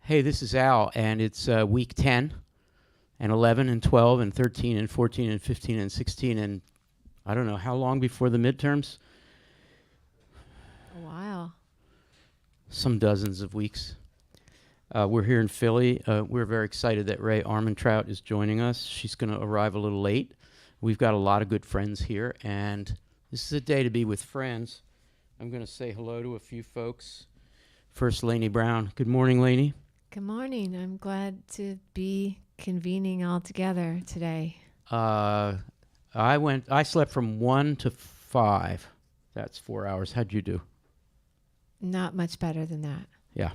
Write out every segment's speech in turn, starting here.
Hey, this is Al, and it's week 10 and 11 and 12 and 13 and 14 and 15 and 16 and I don't know how long before the midterms. A while. Some dozens of weeks. We're here in Philly. We're very excited that Rae Armantrout is joining us. She's going to arrive a little late. We've got a lot of good friends here, and this is a day to be with friends. I'm going to say hello to a few folks. First, Lainey Brown. Good morning, Lainey. Good morning. I'm glad to be convening all together today. I slept from 1 to 5. That's 4 hours. How'd you do? Not much better than that. Yeah.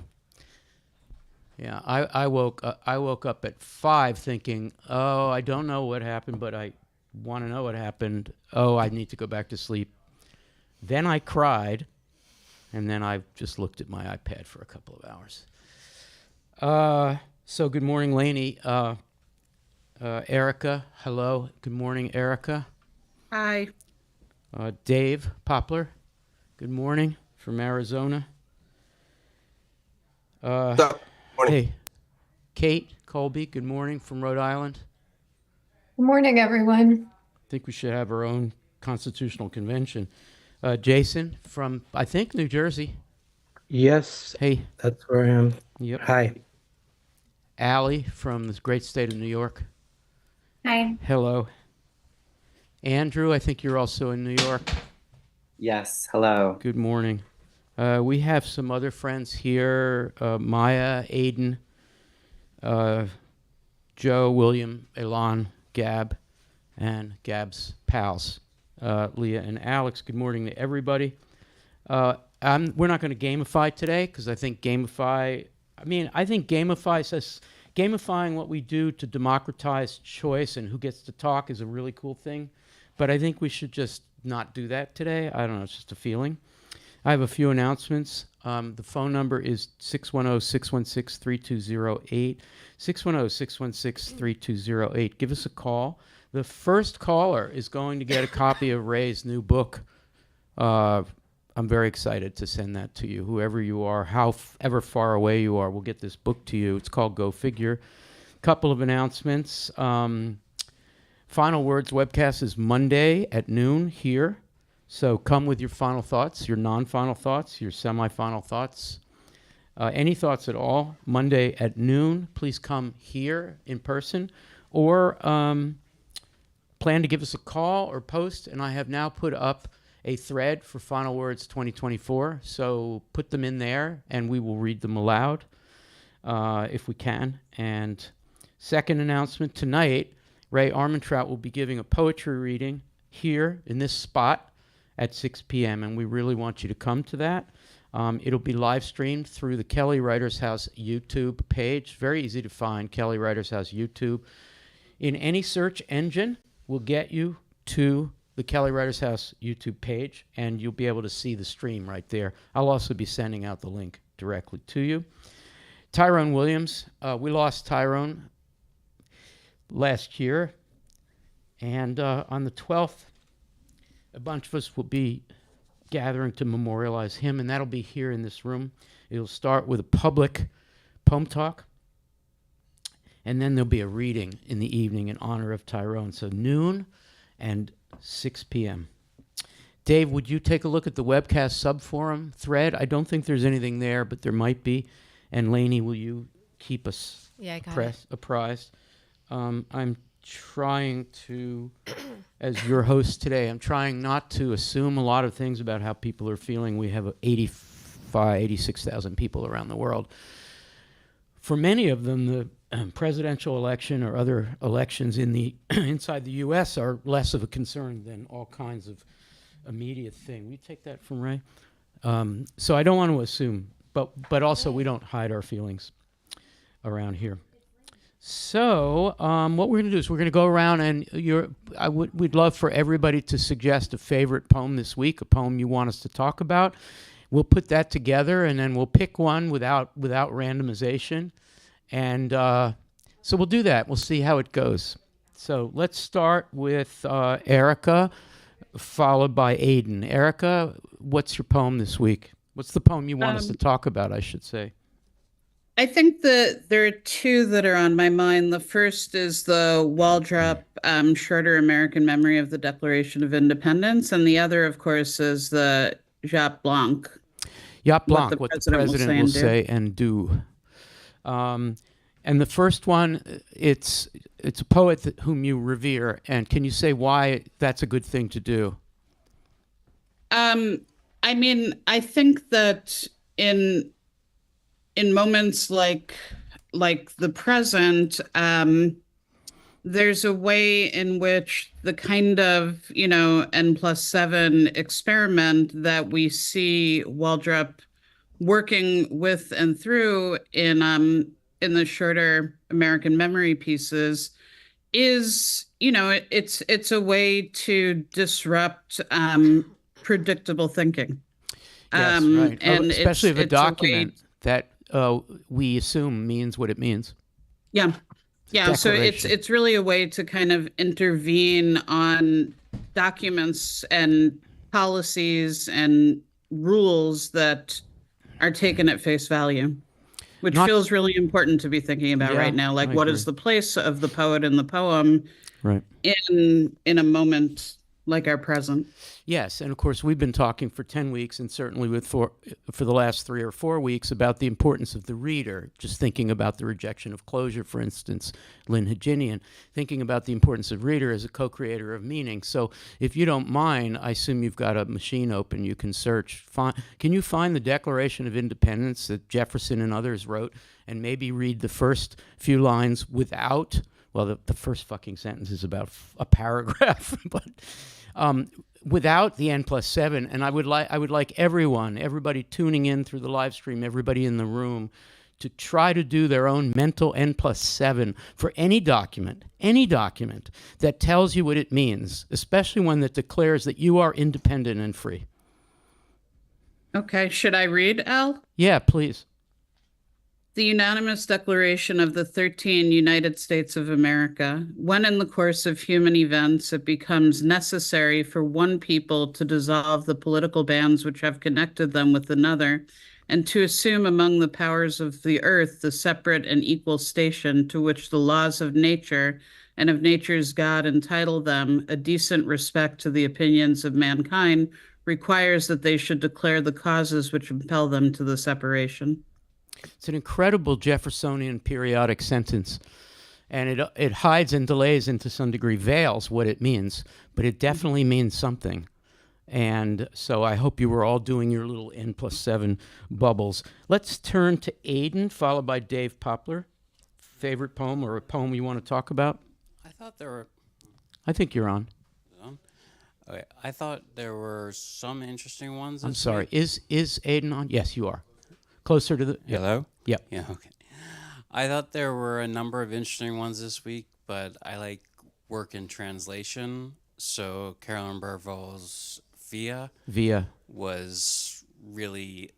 I woke up at 5 thinking, oh, I don't know what happened, but I want to know what happened. Oh, I need to go back to sleep. Then I cried, and then I just looked at my iPad for a couple of hours. So good morning, Lainey. Erica, hello. Good morning, Erica. Hi. Dave Poplar, good morning from Arizona. Morning. Hey, Kate Colby, good morning from Rhode Island. Good morning, everyone. I think we should have our own constitutional convention. Jason from, I think, New Jersey. Yes. Hey. That's where I am. Yep. Hi. Allie from this great state of New York. Hi. Hello. Andrew, I think you're also in New York. Yes, hello. Good morning. We have some other friends here, Maya, Aiden, Joe, William, Elan, Gab, and Gab's pals, Leah and Alex. Good morning to everybody. We're not going to gamify today because I think gamifying what we do to democratize choice and who gets to talk is a really cool thing. But I think we should just not do that today. I don't know, it's just a feeling. I have a few announcements. The phone number is 610-616-3208, 610-616-3208. Give us a call. The first caller is going to get a copy of Rae's new book. I'm very excited to send that to you. Whoever you are, however far away you are, we'll get this book to you. It's called Go Figure. Couple of announcements. Final Words Webcast is Monday at noon here. So come with your final thoughts, your non-final thoughts, your semi-final thoughts. Any thoughts at all, Monday at noon. Please come here in person or plan to give us a call or post. And I have now put up a thread for Final Words 2024. So put them in there and we will read them aloud if we can. And second announcement, tonight, Rae Armantrout will be giving a poetry reading here in this spot at 6 p.m. and we really want you to come to that. It'll be live streamed through the Kelly Writers House YouTube page. Very easy to find, Kelly Writers House YouTube. In any search engine will get you to the Kelly Writers House YouTube page, and you'll be able to see the stream right there. I'll also be sending out the link directly to you. Tyrone Williams, we lost Tyrone last year, and on the 12th, a bunch of us will be gathering to memorialize him, and that'll be here in this room. It'll start with a public poem talk, and then there'll be a reading in the evening in honor of Tyrone. So noon and 6 p.m. Dave, would you take a look at the Webcast subforum thread? I don't think there's anything there, but there might be. And Lainey, will you keep us apprised? I'm trying to, as your host today, I'm trying not to assume a lot of things about how people are feeling. We have 86,000 people around the world. For many of them, the presidential election or other elections in the inside the U.S. are less of a concern than all kinds of immediate thing. Will you take that from Rae? So I don't want to assume, but also we don't hide our feelings around here. So what we're going to do is we're going to go around and we'd love for everybody to suggest a favorite poem this week, a poem you want us to talk about. We'll put that together and then we'll pick one without randomization. And so we'll do that. We'll see how it goes. So let's start with Erica, followed by Aiden. Erica, what's your poem this week? What's the poem you want us to talk about, I should say? I think that there are two that are on my mind. The first is the Waldrop Shorter American Memory of the Declaration of Independence, and the other, of course, is the Jacques Blanc, Yacht what the Blanc, what the president will president say will and do. say and do. And the first one, it's a poet whom you revere. And can you say why that's a good thing to do? I mean, I think that in moments like the present, there's a way in which the kind of, N+7 experiment that we see Waldrop working with and through in the shorter American memory pieces is, it's a way to disrupt predictable thinking. Yes, right. And Especially of a it's a way. document that we assume means what it means. Yeah. Yeah, so Declaration. it's really a way to kind of intervene on documents and policies and rules that are taken at face value, which Not- feels really important to be thinking about Yeah, right now. Like, I what agree. is the place of the poet in the poem Right. in a moment like our present? Yes, and of course we've been talking for 10 weeks and certainly for the last 3 or 4 weeks about the importance of the reader, just thinking about the rejection of closure, for instance, Lynn Haginian, thinking about the importance of reader as a co-creator of meaning. So if you don't mind, I assume you've got a machine open, you can search. Can you find the Declaration of Independence that Jefferson and others wrote and maybe read the first few lines without, well, the first fucking sentence is about a paragraph, but without the N+7, and I would like everybody tuning in through the live stream, everybody in the room, to try to do their own mental N+7 for any document that tells you what it means, especially one that declares that you are independent and free. Okay, should I read, Al? Yeah, please. The unanimous declaration of the 13 United States of America, when in the course of human events it becomes necessary for one people to dissolve the political bands which have connected them with another, and to assume among the powers of the earth the separate and equal station to which the laws of nature and of nature's God entitle them, a decent respect to the opinions of mankind, requires that they should declare the causes which impel them to the separation. It's an incredible Jeffersonian periodic sentence, and it hides and delays and to some degree veils what it means, but it definitely means something. And so I hope you were all doing your little N+7 bubbles. Let's turn to Aiden, followed by Dave Poplar. Favorite poem or a poem you want to talk about? I thought there were. I think you're on. Okay, I thought there were some interesting ones. I'm this sorry. week. Is Aiden on? Yes, you are. Closer to the... Yeah. Hello? Yeah. Yeah, okay. I thought there were a number of interesting ones this week, but I like work in translation. So Carolyn Burville's Via was really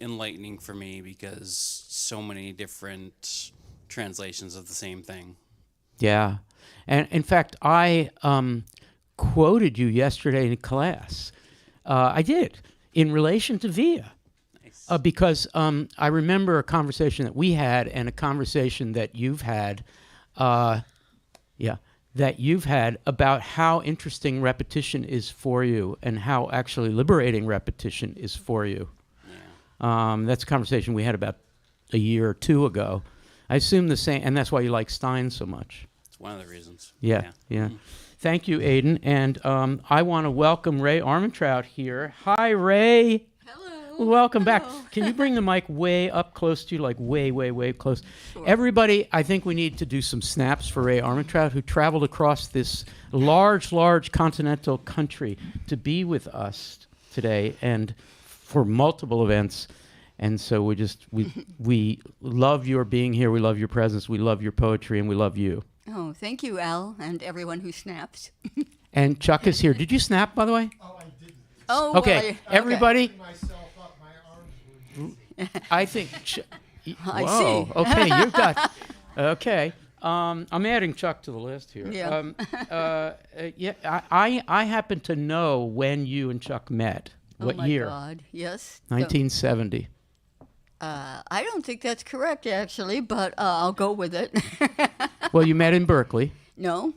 enlightening for me because so many different translations of the same thing. Yeah. And in fact, I quoted you yesterday in class. I did, in relation to Via. Because I remember a conversation that we had and a conversation that you've had, about how interesting repetition is for you and how actually liberating repetition is for you. Yeah. That's a conversation we had about a year or two ago. I assume the same, and that's why you like Stein so much. It's one of the reasons. Yeah. Thank you, Aiden. And I want to welcome Rae Armantrout here. Hi, Rae. Welcome back. Can you bring the mic way up close to you, like way, way, way close? Sure. Everybody, I think we need to do some snaps for Rae Armantrout, who traveled across this large, large continental country to be with us today and for multiple events. And so we love your being here. We love your presence. We love your poetry, and we love you. Oh, thank you, Al, and everyone who snapped. And Chuck is here. Did you snap, by the way? Oh, I didn't. Oh, okay, everybody. Myself up, my arms were easy. I think. I Whoa. see. Okay, you've got. Okay. I'm adding Chuck to the list here. Yeah. I happen to know when you and Chuck met. What oh my year? God, yes. 1970. I don't think that's correct, actually, but I'll go with it. Well, you met in Berkeley. No,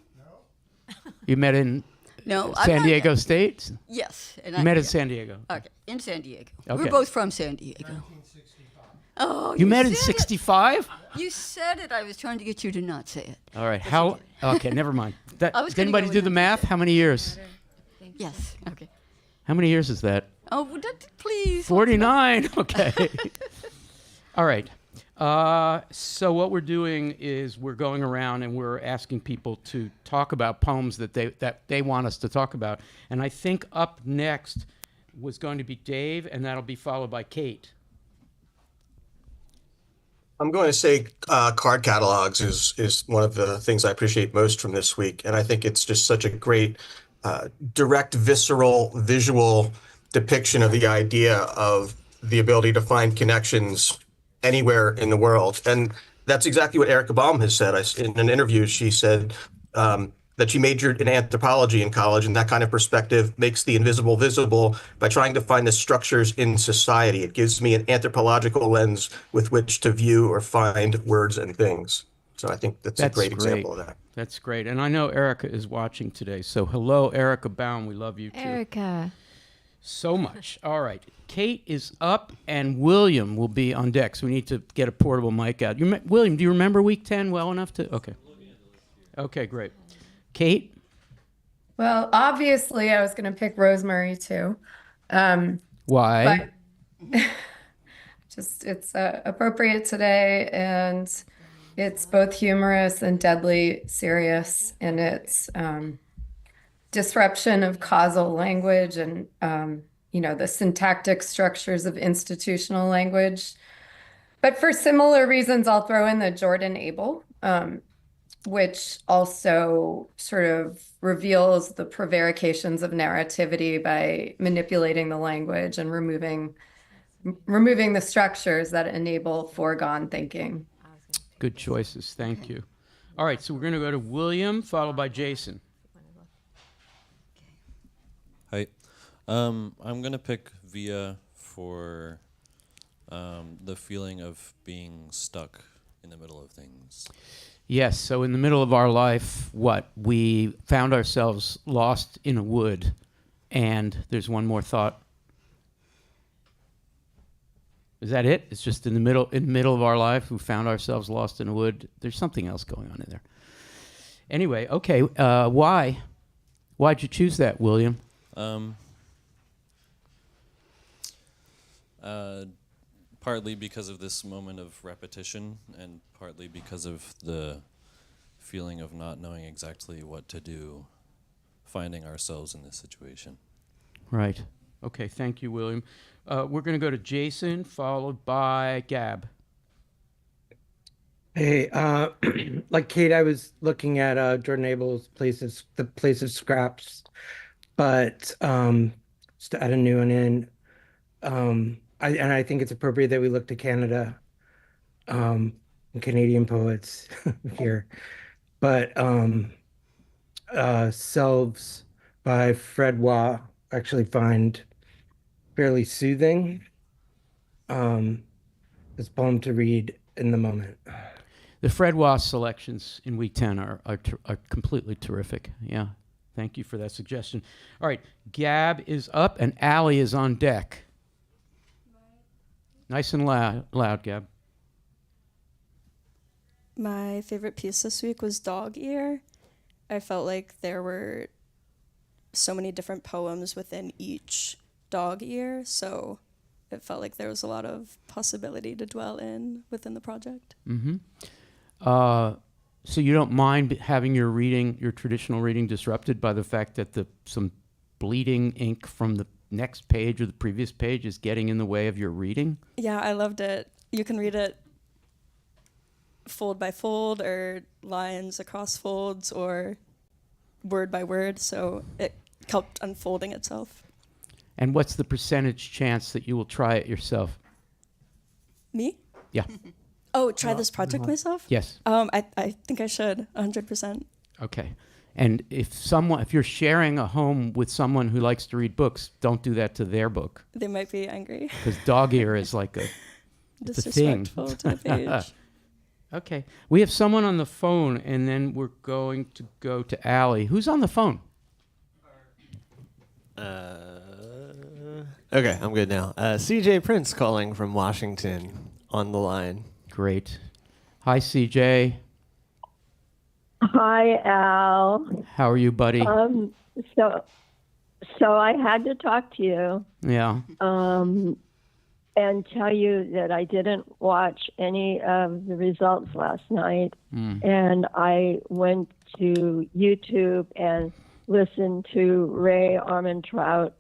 You met in no. I'm San not- Diego State. Yes. And You met in San Diego. Okay, in San Diego. Okay. We're both from San Diego. Oh, You met in said it. '65. You said it. I was trying to get you to not say it. All right. How? Okay, never mind. That, I was did gonna anybody go do with the that. math? How many years? Yes. Okay. How many years is that? Oh, please. 49. Okay. All right. So what we're doing is we're going around and we're asking people to talk about poems that they want us to talk about. And I think up next was going to be Dave, and that'll be followed by Kate. I'm going to say card catalogs is one of the things I appreciate most from this week. And I think it's just such a great, direct, visceral, visual depiction of the idea of the ability to find connections anywhere in the world. And that's exactly what Erica Baum has said. In an interview, she said that she majored in anthropology in college, and that kind of perspective makes the invisible visible by trying to find the structures in society. It gives me an anthropological lens with which to view or find words and things. So I think that's a great example of that. That's great. And I know Erica is watching today. So hello, Erica Baum. We love you too. Erica. So much. All right. Kate is up, and William will be on deck. So we need to get a portable mic out. William, do you remember week 10 well enough to? Okay. Okay, great. Kate? Well, obviously, I was going to pick Rosemary too. Why? But just it's appropriate today, and it's both humorous and deadly serious in its disruption of causal language and the syntactic structures of institutional language. But for similar reasons, I'll throw in the Jordan Abel, which also sort of reveals the prevarications of narrativity by manipulating the language and removing the structures that enable foregone thinking. Good choices. Thank you. All right, so we're going to go to William, followed by Jason. Hi. I'm going to pick Via for the feeling of being stuck in the middle of things. Yes, so in the middle of our life, we found ourselves lost in a wood, and there's one more thought. Is that it? It's just in the middle of our life, we found ourselves lost in a wood. There's something else going on in there. Anyway, okay, why? Why'd you choose that, William? Partly because of this moment of repetition, and partly because of the feeling of not knowing exactly what to do, finding ourselves in this situation. Right. Okay, thank you, William. We're going to go to Jason, followed by Gab. Hey, like Kate, I was looking at Jordan Abel's The Place of Scraps, but just to add a new one in, I think it's appropriate that we look to Canada, and Canadian poets here, but Selves by Fred Waugh actually find fairly soothing. This poem to read in the moment. The Fred Waugh selections in week 10 are completely terrific. Yeah, thank you for that suggestion. All right, Gab is up, and Allie is on deck. Nice and loud, Gab. My favorite piece this week was Dog Ear. I felt like there were so many different poems within each dog ear, so it felt like there was a lot of possibility to dwell in within the project. Mm-hmm. So you don't mind having your traditional reading disrupted by the fact that some bleeding ink from the next page or the previous page is getting in the way of your reading? Yeah, I loved it. You can read it fold by fold or lines across folds or word by word, so it helped unfolding itself. And what's the percentage chance that you will try it yourself? Me? Yeah. Oh, try this project myself? Yes. I think I should, 100%. Okay. And if you're sharing a home with someone who likes to read books, don't do that to their book. They might be angry. Because dog ear is like It's a thing. Disrespectful to the page. Okay. We have someone on the phone, and then we're going to go to Allie. Who's on the phone? Okay, I'm good now. CJ Prince calling from Washington on the line. Great. Hi, CJ. Hi, Al. How are you, buddy? So I had to talk to you. Yeah. And tell you that I didn't watch any of the results last night. And I went to YouTube and listened to Rae Armantrout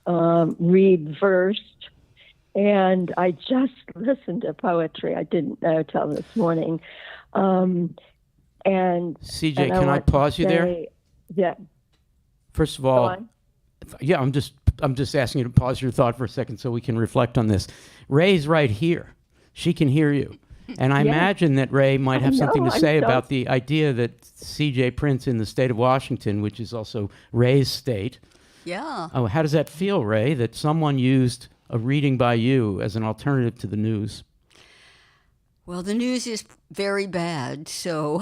read verse. And I just listened to poetry. I didn't know till this morning. And CJ, and can I want to pause you there? say that- First of Go all, on. yeah, I'm just asking you to pause your thought for a second so we can reflect on this. Ray's right here. She can hear you. And I Yeah. imagine that Rae might have I something know, to I'm say so- about the idea that CJ Prince in the state of Washington, which is also Ray's state. Yeah. Oh, how does that feel, Rae, that someone used a reading by you as an alternative to the news? Well, the news is very bad, so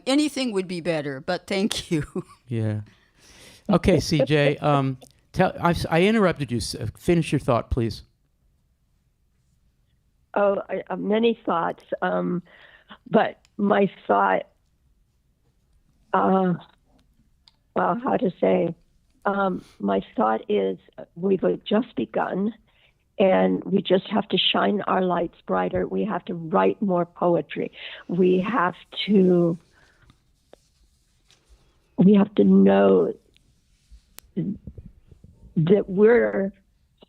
anything would be better, but thank you. Yeah. Okay, CJ, I interrupted you. Finish your thought, please. Many thoughts. But my thought, well, how to say, my thought is we've just begun and we just have to shine our lights brighter. We have to write more poetry. We have to know that we're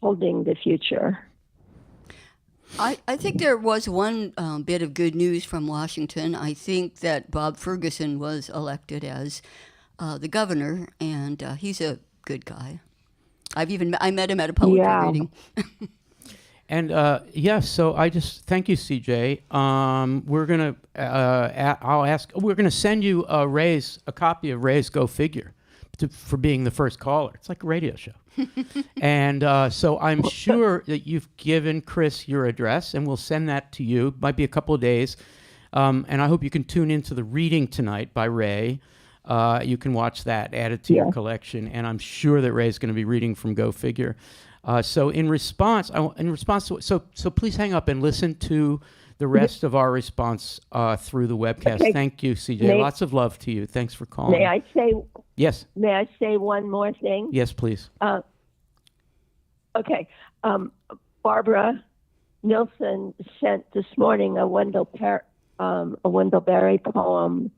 holding the future. I think there was one bit of good news from Washington. I think that Bob Ferguson was elected as the governor, and he's a good guy. I met him at a poetry reading. And so I just thank you, CJ. We're gonna we're gonna send you a copy of Ray's Go Figure for being the first caller. It's like a radio show. And so I'm sure that you've given Chris your address, and we'll send that to you. Might be a couple of days. And I hope you can tune into the reading tonight by Rae. You can watch that, add it to your collection, and I'm sure that Ray's going to be reading from Go Figure. So in response to so please hang up and listen to the rest of our response through the webcast. Okay. Thank you, CJ. Lots of love to you. Thanks for calling. May I say? Yes. May I say one more thing? Yes, please. Okay. Barbara Nilsson sent this morning a Wendell Berry poem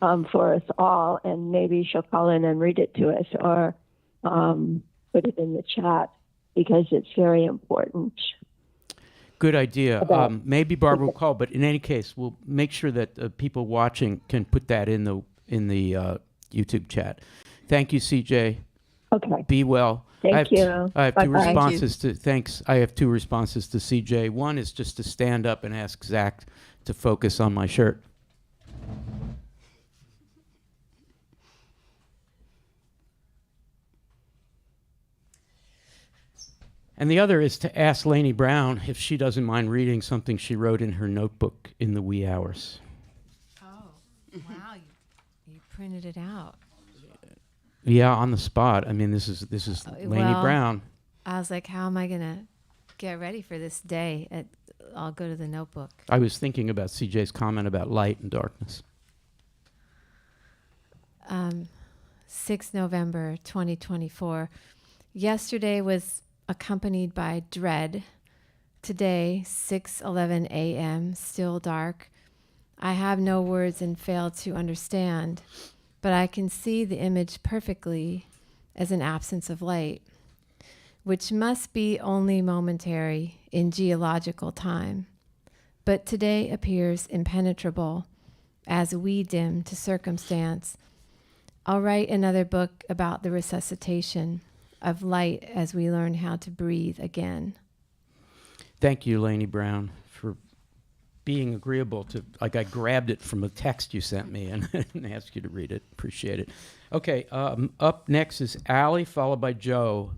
for us all, and maybe she'll call in and read it to us, or put it in the chat because it's very important. Good idea. Maybe Barbara will call, but in any case, we'll make sure that people watching can put that in the YouTube chat. Thank you, CJ. Okay. Be well. Thank you. I have two Bye-bye. responses to thanks. I have two responses to CJ. One is just to stand up and ask Zach to focus on my shirt. And the other is to ask Lainey Brown if she doesn't mind reading something she wrote in her notebook in the wee hours. Oh, wow! You printed it out. Yeah, on the spot. I mean, this is Lainey Brown. I was like, how am I gonna get ready for this day? I'll go to the notebook. I was thinking about CJ's comment about light and darkness. 6 November 2024. Yesterday was accompanied by dread. Today, 6:11 a.m., still dark. I have no words and fail to understand, but I can see the image perfectly as an absence of light, which must be only momentary in geological time. But today appears impenetrable as we dim to circumstance. I'll write another book about the resuscitation of light as we learn how to breathe again. Thank you, Lainey Brown, for being agreeable to, like, I grabbed it from a text you sent me and asked you to read it. Appreciate it. Okay, up next is Allie, followed by Joe.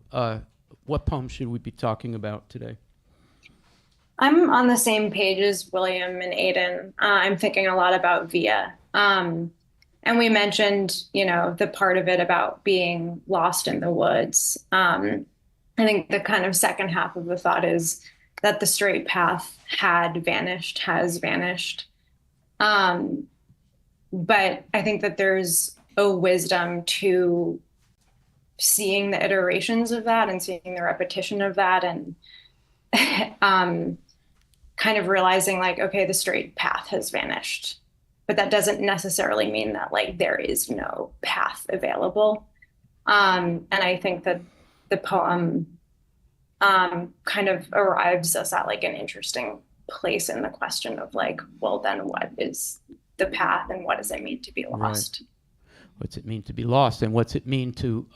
What poem should we be talking about today? I'm on the same page as William and Aiden. I'm thinking a lot about Via. And we mentioned, the part of it about being lost in the woods. I think the kind of second half of the thought is that the straight path has vanished. But I think that there's a wisdom to seeing the iterations of that and seeing the repetition of that and kind of realizing like, okay, the straight path has vanished. But that doesn't necessarily mean that like there is no path available. And I think that the poem kind of arrives us at like an interesting place in the question of like, well, then what is the path and what does it mean to be lost? Right. What's it mean to be lost, and what's it mean to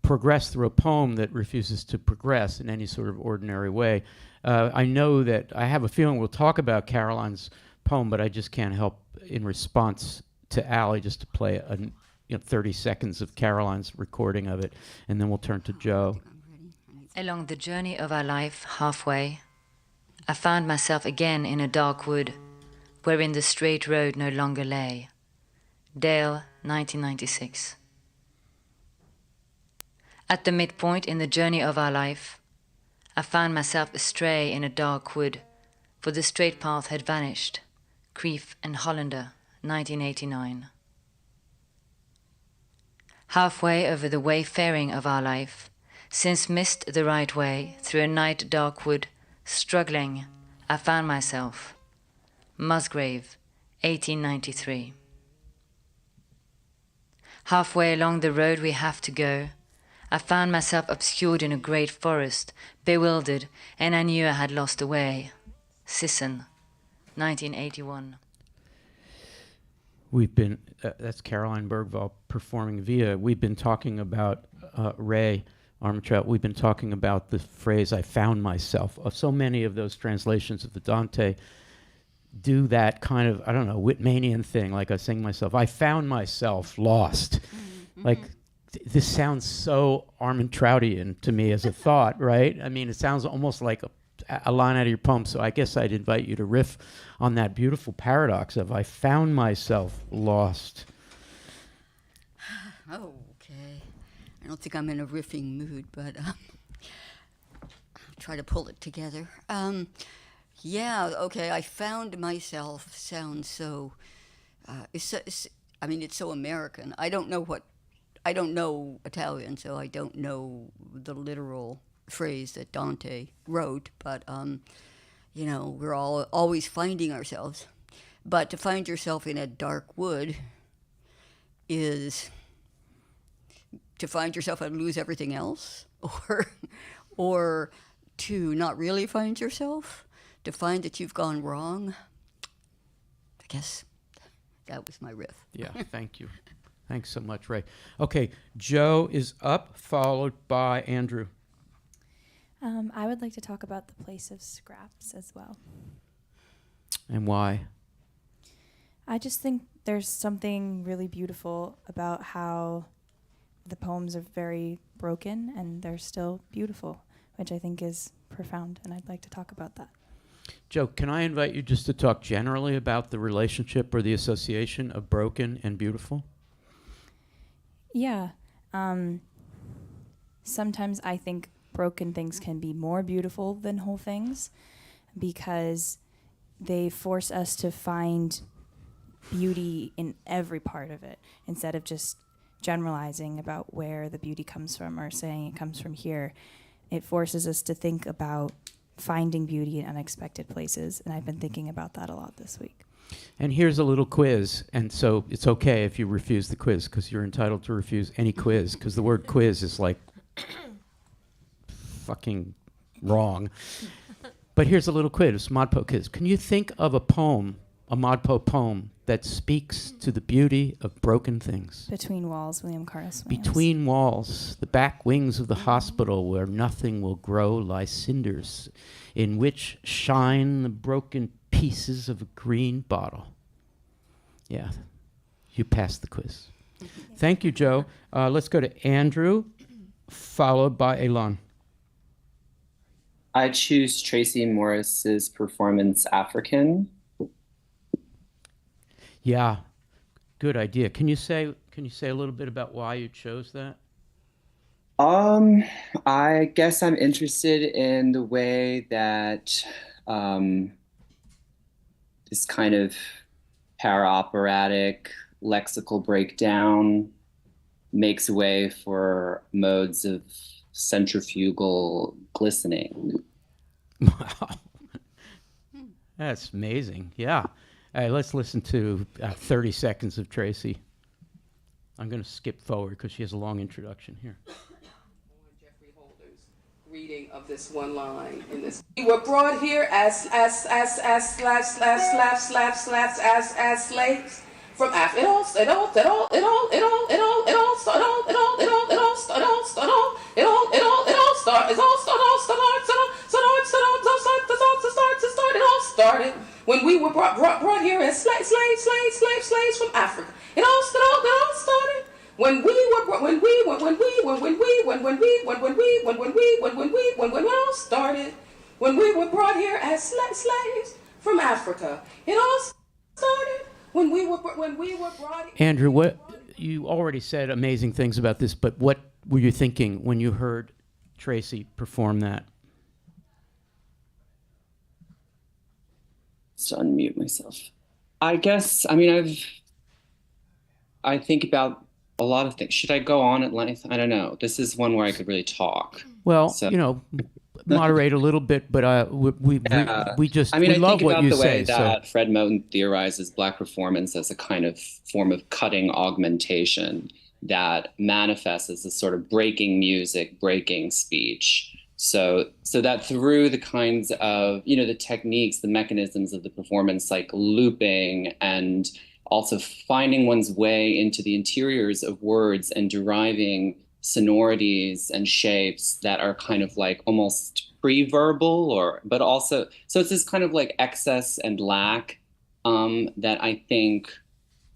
progress through a poem that refuses to progress in any sort of ordinary way? I know that I have a feeling we'll talk about Caroline's poem, but I just can't help in response to Allie just to play 30 seconds of Caroline's recording of it, and then we'll turn to Joe. Along the journey of our life, halfway, I found myself again in a dark wood, wherein the straight road no longer lay. Dale, 1996. At the midpoint in the journey of our life, I found myself astray in a dark wood, for the straight path had vanished. Creef and Hollander, 1989. Halfway over the wayfaring of our life, since missed the right way through a night dark wood, struggling, I found myself. Musgrave, 1893. Halfway along the road we have to go, I found myself obscured in a great forest, bewildered, and I knew I had lost the way. Sisson, 1981. We've been, that's Caroline Bergvall performing Via. We've been talking about Rae Armantrout. We've been talking about the phrase, I found myself. So many of those translations of the Dante do that kind of, I don't know, Whitmanian thing, like I sing myself, I found myself lost. Like, this sounds so Armantroutian to me as a thought, right? I mean, it sounds almost like a line out of your poem, so I guess I'd invite you to riff on that beautiful paradox of I found myself lost. Okay. I don't think I'm in a riffing mood, but I'll try to pull it together. Yeah, okay, I found myself sounds so, it's so American. I don't know Italian, so I don't know the literal phrase that Dante wrote, but, we're all always finding ourselves. But to find yourself in a dark wood is to find yourself and lose everything else, or to not really find yourself, to find that you've gone wrong. I guess that was my riff. Yeah, thank you. Thanks so much, Rae. Okay, Joe is up, followed by Andrew. I would like to talk about the place of scraps as well. And why? I just think there's something really beautiful about how the poems are very broken and they're still beautiful, which I think is profound, and I'd like to talk about that. Joe, can I invite you just to talk generally about the relationship or the association of broken and beautiful? Yeah. Sometimes I think broken things can be more beautiful than whole things because they force us to find beauty in every part of it instead of just generalizing about where the beauty comes from or saying it comes from here. It forces us to think about finding beauty in unexpected places, and I've been thinking about that a lot this week. And here's a little quiz, and so it's okay if you refuse the quiz, because you're entitled to refuse any quiz, because the word quiz is like fucking wrong. But here's a little quiz, Modpo quiz. Can you think of a poem, a Modpo poem, that speaks to the beauty of broken things? Between Walls, William Carlos Williams. Between walls, the back wings of the hospital where nothing will grow lie cinders, in which shine the broken pieces of a green bottle. Yeah, you passed the quiz. Thank you, Joe. Let's go to Andrew, followed by Elon. I choose Tracy Morris's performance African. Yeah, good idea. Can you say a little bit about why you chose that? I guess I'm interested in the way that this kind of para-operatic lexical breakdown makes way for modes of centrifugal glistening. Wow. That's amazing. Yeah. All right, let's listen to 30 seconds of Tracy. I'm going to skip forward because she has a long introduction here. Reading of this one line in this. We were brought here as slaves from Africa. It all started when we were brought here as slaves from Africa. It all started when it all started, when we were brought here as slaves from Africa. It all started when we were brought. Andrew, what you already said amazing things about this, but what were you thinking when you heard Tracy perform that? Just to unmute myself. I guess, I think about a lot of things. Should I go on at length? I don't know. This is one where I could really talk. Well, so. Moderate a little bit, but we love what you say. I think about the way that Fred Moten theorizes Black performance as a kind of form of cutting augmentation that manifests as a sort of breaking music, breaking speech. So that through the kinds of, the techniques, the mechanisms of the performance, like looping and also finding one's way into the interiors of words and deriving sonorities and shapes that are kind of like almost pre-verbal but also, so it's this kind of like excess and lack that I think,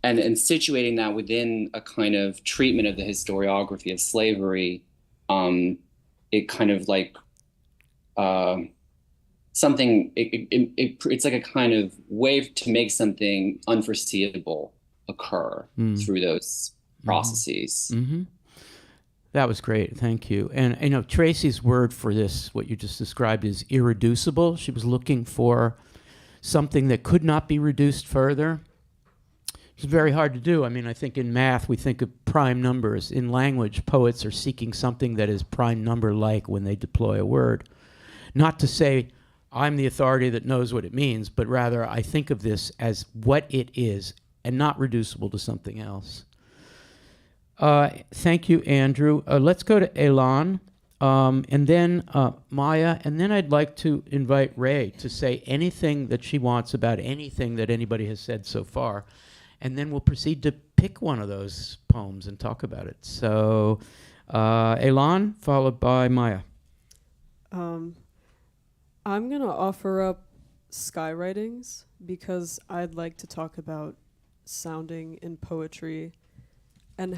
and situating that within a kind of treatment of the historiography of slavery, it kind of like something, it's like a kind of way to make something unforeseeable occur through those processes. Mm-hmm. That was great. Thank you. And Tracy's word for this, what you just described, is irreducible. She was looking for something that could not be reduced further. It's very hard to do. I think in math we think of prime numbers. In language, poets are seeking something that is prime number-like when they deploy a word. Not to say I'm the authority that knows what it means, but rather I think of this as what it is and not reducible to something else. Thank you, Andrew. Let's go to Elan, and then Maya, and then I'd like to invite Rae to say anything that she wants about anything that anybody has said so far, and then we'll proceed to pick one of those poems and talk about it. So, Elan, followed by Maya. I'm going to offer up skywritings because I'd like to talk about sounding in poetry and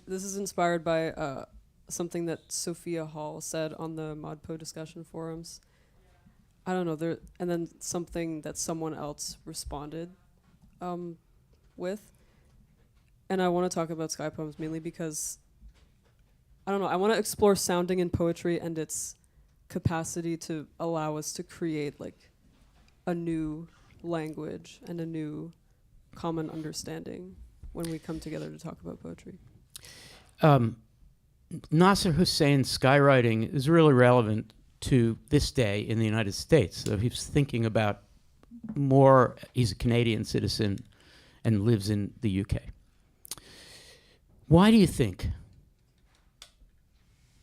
this is inspired by something that Sophia Hall said on the ModPo discussion forums. I don't know, and then something that someone else responded with. And I want to talk about sky poems mainly because, I don't know, I want to explore sounding in poetry and its capacity to allow us to create like a new language and a new common understanding when we come together to talk about poetry. Nasser Hussein's skywriting is really relevant to this day in the United States. So he's thinking about he's a Canadian citizen and lives in the UK. Why do you think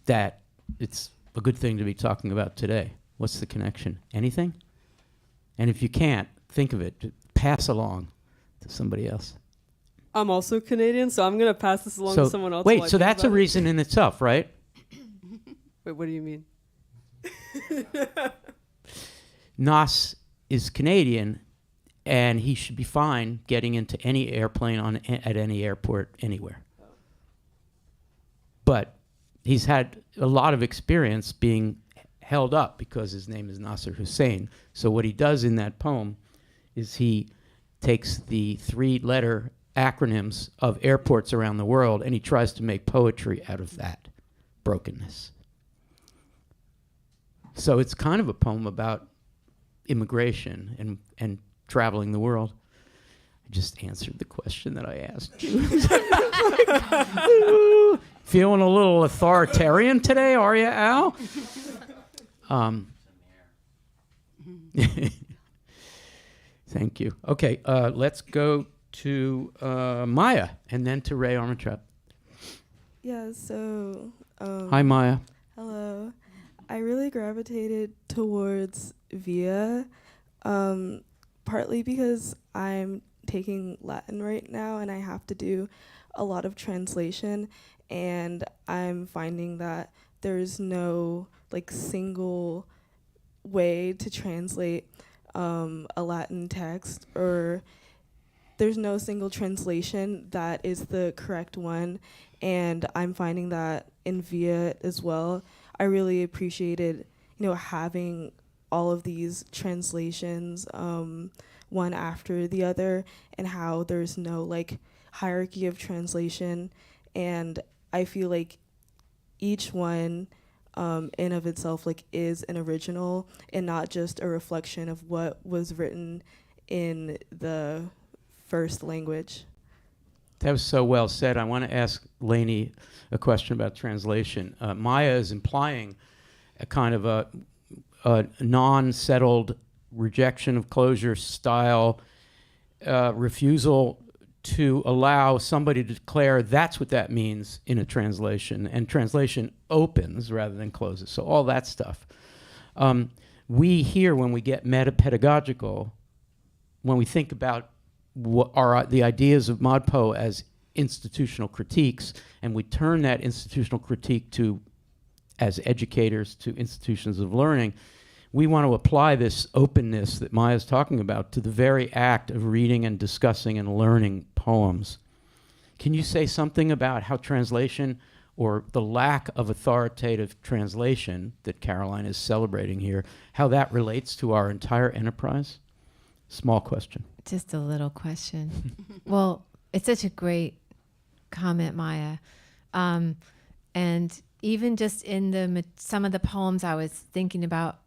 that it's a good thing to be talking about today? What's the connection? Anything? And if you can't, think of it. Pass along to somebody else. I'm also Canadian, so I'm going to pass this along to someone else. Wait, so that's a reason in itself, right? Wait, what do you mean? Nas is Canadian, and he should be fine getting into any airplane at any airport anywhere. But he's had a lot of experience being held up because his name is Nasser Hussein. So what he does in that poem is he takes the 3-letter acronyms of airports around the world and he tries to make poetry out of that brokenness. So it's kind of a poem about immigration and traveling the world. I just answered the question that I asked you. Feeling a little authoritarian today, are you, Al? Thank you. Okay, let's go to Maya and then to Rae Armantrout. Yeah, so... Hi, Maya. Hello. I really gravitated towards Via, partly because I'm taking Latin right now and I have to do a lot of translation, and I'm finding that there's no like single way to translate a Latin text, or there's no single translation that is the correct one, and I'm finding that in Via as well. I really appreciated, having all of these translations, one after the other, and how there's no like hierarchy of translation, and I feel like each one in of itself like is an original and not just a reflection of what was written in the first language. That was so well said. I want to ask Lainey a question about translation. Maya is implying a kind of a non-settled rejection of closure style refusal to allow somebody to declare that's what that means in a translation, and translation opens rather than closes. So all that stuff. We here, when we get meta-pedagogical, when we think about what are the ideas of ModPo as institutional critiques, and we turn that institutional critique to, as educators, to institutions of learning, we want to apply this openness that Maya's talking about to the very act of reading and discussing and learning poems. Can you say something about how translation, or the lack of authoritative translation that Caroline is celebrating here, how that relates to our entire enterprise? Small question. Just a little question. Well, it's such a great comment, Maya. And even just in some of the poems I was thinking about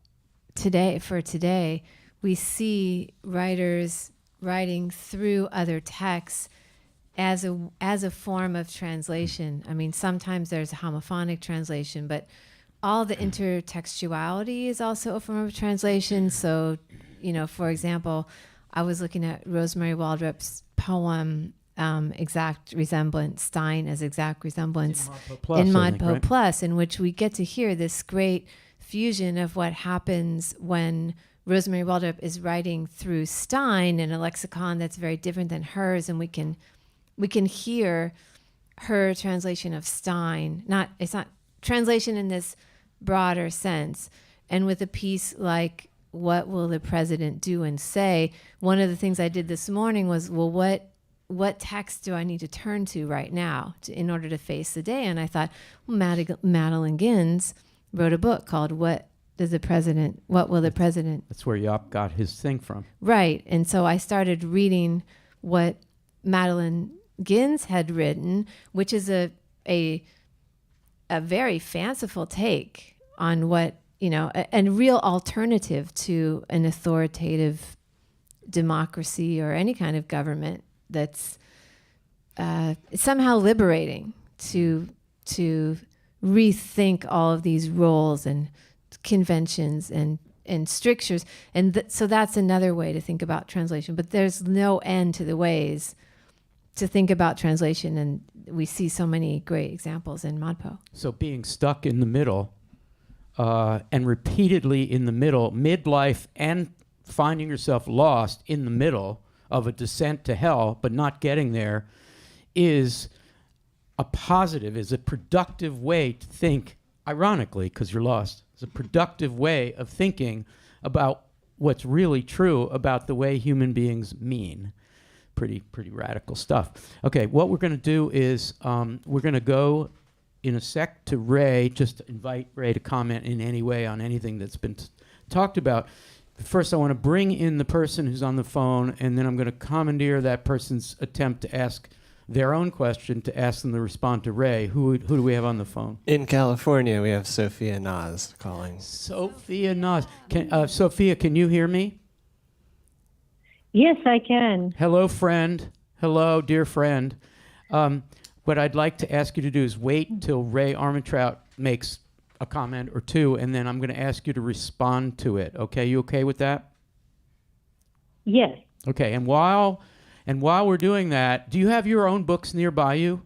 today, we see writers writing through other texts as a form of translation. I mean, sometimes there's a homophonic translation, but all the intertextuality is also a form of translation. So, for example, I was looking at Rosemary Waldrop's poem, Exact Resemblance, Stein as Exact Resemblance, in ModPo Plus, in which we get to hear this great fusion of what happens when Rosemary Waldrop is writing through Stein in a lexicon that's very different than hers, and we can hear her translation of Stein. It's not translation in this broader sense. And with a piece like What Will the President Do and Say, one of the things I did this morning was, well, what text do I need to turn to right now in order to face the day? And I thought, well, Madeline Gins wrote a book called What Will the President? That's where Yop got his thing from. Right. And so I started reading what Madeline Gins had written, which is a very fanciful take on what, and real alternative to an authoritative democracy or any kind of government that's somehow liberating to rethink all of these roles and conventions and strictures. And so that's another way to think about translation. But there's no end to the ways to think about translation, and we see so many great examples in ModPo. So being stuck in the middle, and repeatedly in the middle, midlife, and finding yourself lost in the middle of a descent to hell, but not getting there, is a productive way to think, ironically, because you're lost. It's a productive way of thinking about what's really true about the way human beings mean. Pretty radical stuff. Okay, what we're going to do is we're going to go in a sec to Rae, just to invite Rae to comment in any way on anything that's been talked about. First, I want to bring in the person who's on the phone, and then I'm going to commandeer that person's attempt to ask their own question, to ask them to respond to Rae. Who do we have on the phone? In California, we have Sophia Naz calling. Sophia Naz. Sophia, can you hear me? Yes, I can. Hello, friend. Hello, dear friend. What I'd like to ask you to do is wait till Rae Armantrout makes a comment or two, and then I'm going to ask you to respond to it. Okay, you okay with that? Yes. Okay, and while we're doing that, do you have your own books nearby you?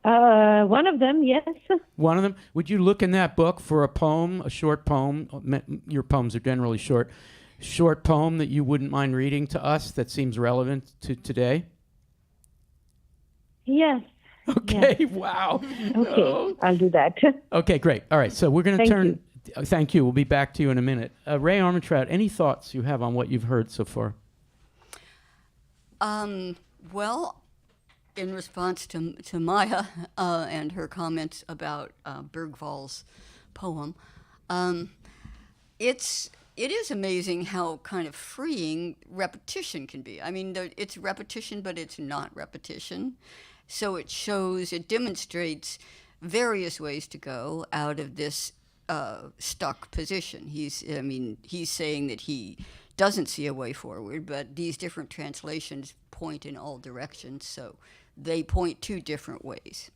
One of them, yes. One of them? Would you look in that book for a poem, a short poem? Your poems are generally short. Short poem that you wouldn't mind reading to us that seems relevant to today? Yes. Okay, yes. Wow. Okay, I'll do that. Okay, great. All right, so we're going to Thank turn... you. Thank you. We'll be back to you in a minute. Rae Armantrout, any thoughts you have on what you've heard so far? Well, in response to Maya and her comments about Bergvall's poem, it is amazing how kind of freeing repetition can be. I mean, it's repetition, but it's not repetition. So it demonstrates various ways to go out of this stuck position. He's saying that he doesn't see a way forward, but these different translations point in all directions, so they point to different ways.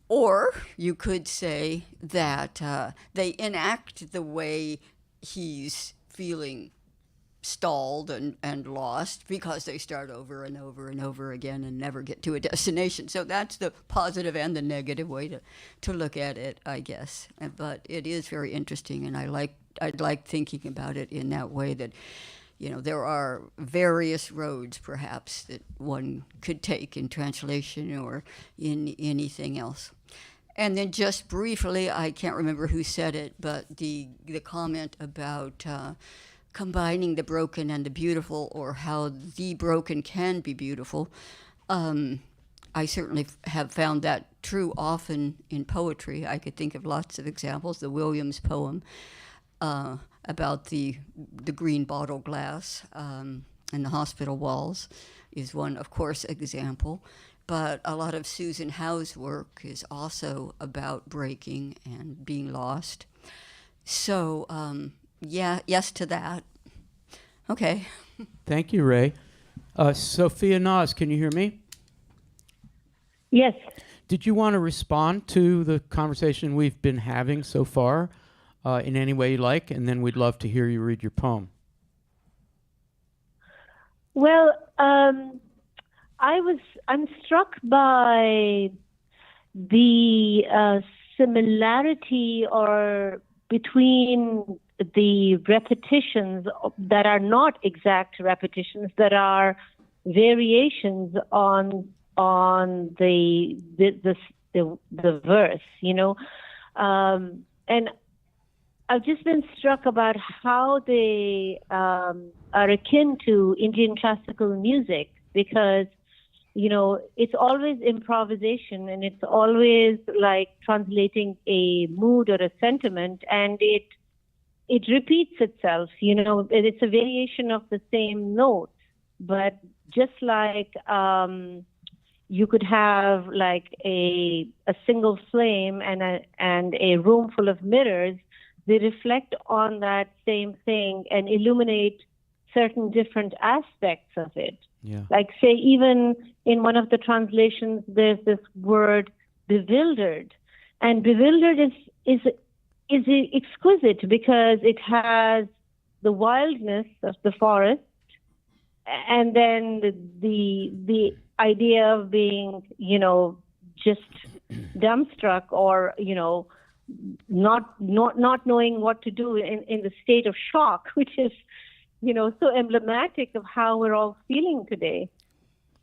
Or you could say that they enact the way he's feeling stalled and lost because they start over and over and over again and never get to a destination. So that's the positive and the negative way to look at it, I guess. But it is very interesting, and I like thinking about it in that way, that there are various roads perhaps that one could take in translation or in anything else. And then just briefly, I can't remember who said it, but the comment about combining the broken and the beautiful, or how the broken can be beautiful. I certainly have found that true often in poetry. I could think of lots of examples. The Williams poem about the green bottle glass and the hospital walls is one, of course, example. But a lot of Susan Howe's work is also about breaking and being lost. So, yes to that. Okay. Thank you, Rae. Sophia Naz, can you hear me? Yes. Did you want to respond to the conversation we've been having so far in any way you like? And then we'd love to hear you read your poem. Well, I'm struck by the similarity or between the repetitions that are not exact repetitions, that are variations on the verse, and I've just been struck about how they are akin to Indian classical music, because it's always improvisation, and it's always like translating a mood or a sentiment, and it repeats itself. It's a variation of the same note, but just like you could have like a single flame and a room full of mirrors, they reflect on that same thing and illuminate certain different aspects of it. Yeah. Like, say, even in one of the translations, there's this word bewildered, and bewildered is exquisite because it has the wildness of the forest, and then the idea of being, just dumbstruck, or not knowing what to do in the state of shock, which is so emblematic of how we're all feeling today.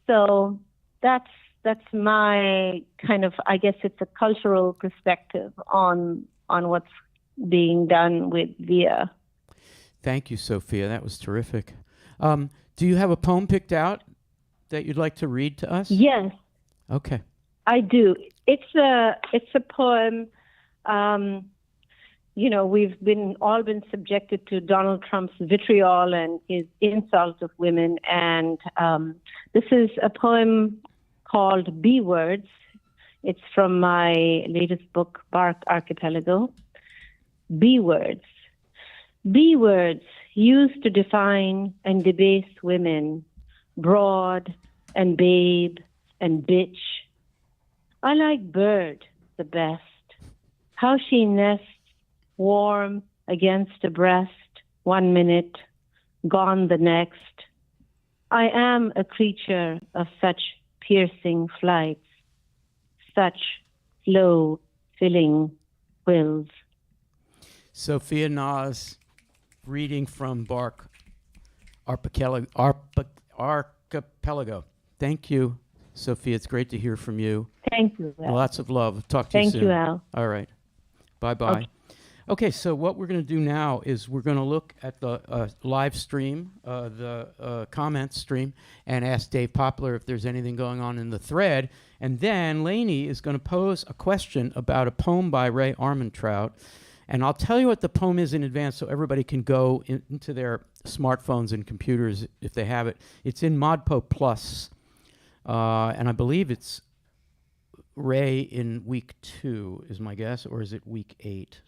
So that's my kind of, I guess it's a cultural perspective on what's being done with Via. Thank you, Sophia. That was terrific. Do you have a poem picked out that you'd like to read to us? Yes. Okay. I do. It's a poem. We've all been subjected to Donald Trump's vitriol and his insult of women, and this is a poem called "B Words." It's from my latest book, Bark Archipelago. B words. B words used to define and debase women, broad and babe and bitch. I like bird the best. How she nests warm against a breast 1 minute, gone the next. I am a creature of such piercing flights, such slow filling quills. Sophia Nas, reading from Bark Archipelago. Thank you, Sophia. It's great to hear from you. Thank you, Al. Lots of love. Talk to you soon. Thank you, Al. All right. Bye-bye. Okay, so what we're going to do now is we're going to look at the live stream, the comment stream, and ask Dave Poplar if there's anything going on in the thread. And then Lainey is going to pose a question about a poem by Rae Armantrout. And I'll tell you what the poem is in advance so everybody can go into their smartphones and computers if they have it. It's in ModPo Plus, and I believe it's Rae in week 2 is my guess, or is it week 8?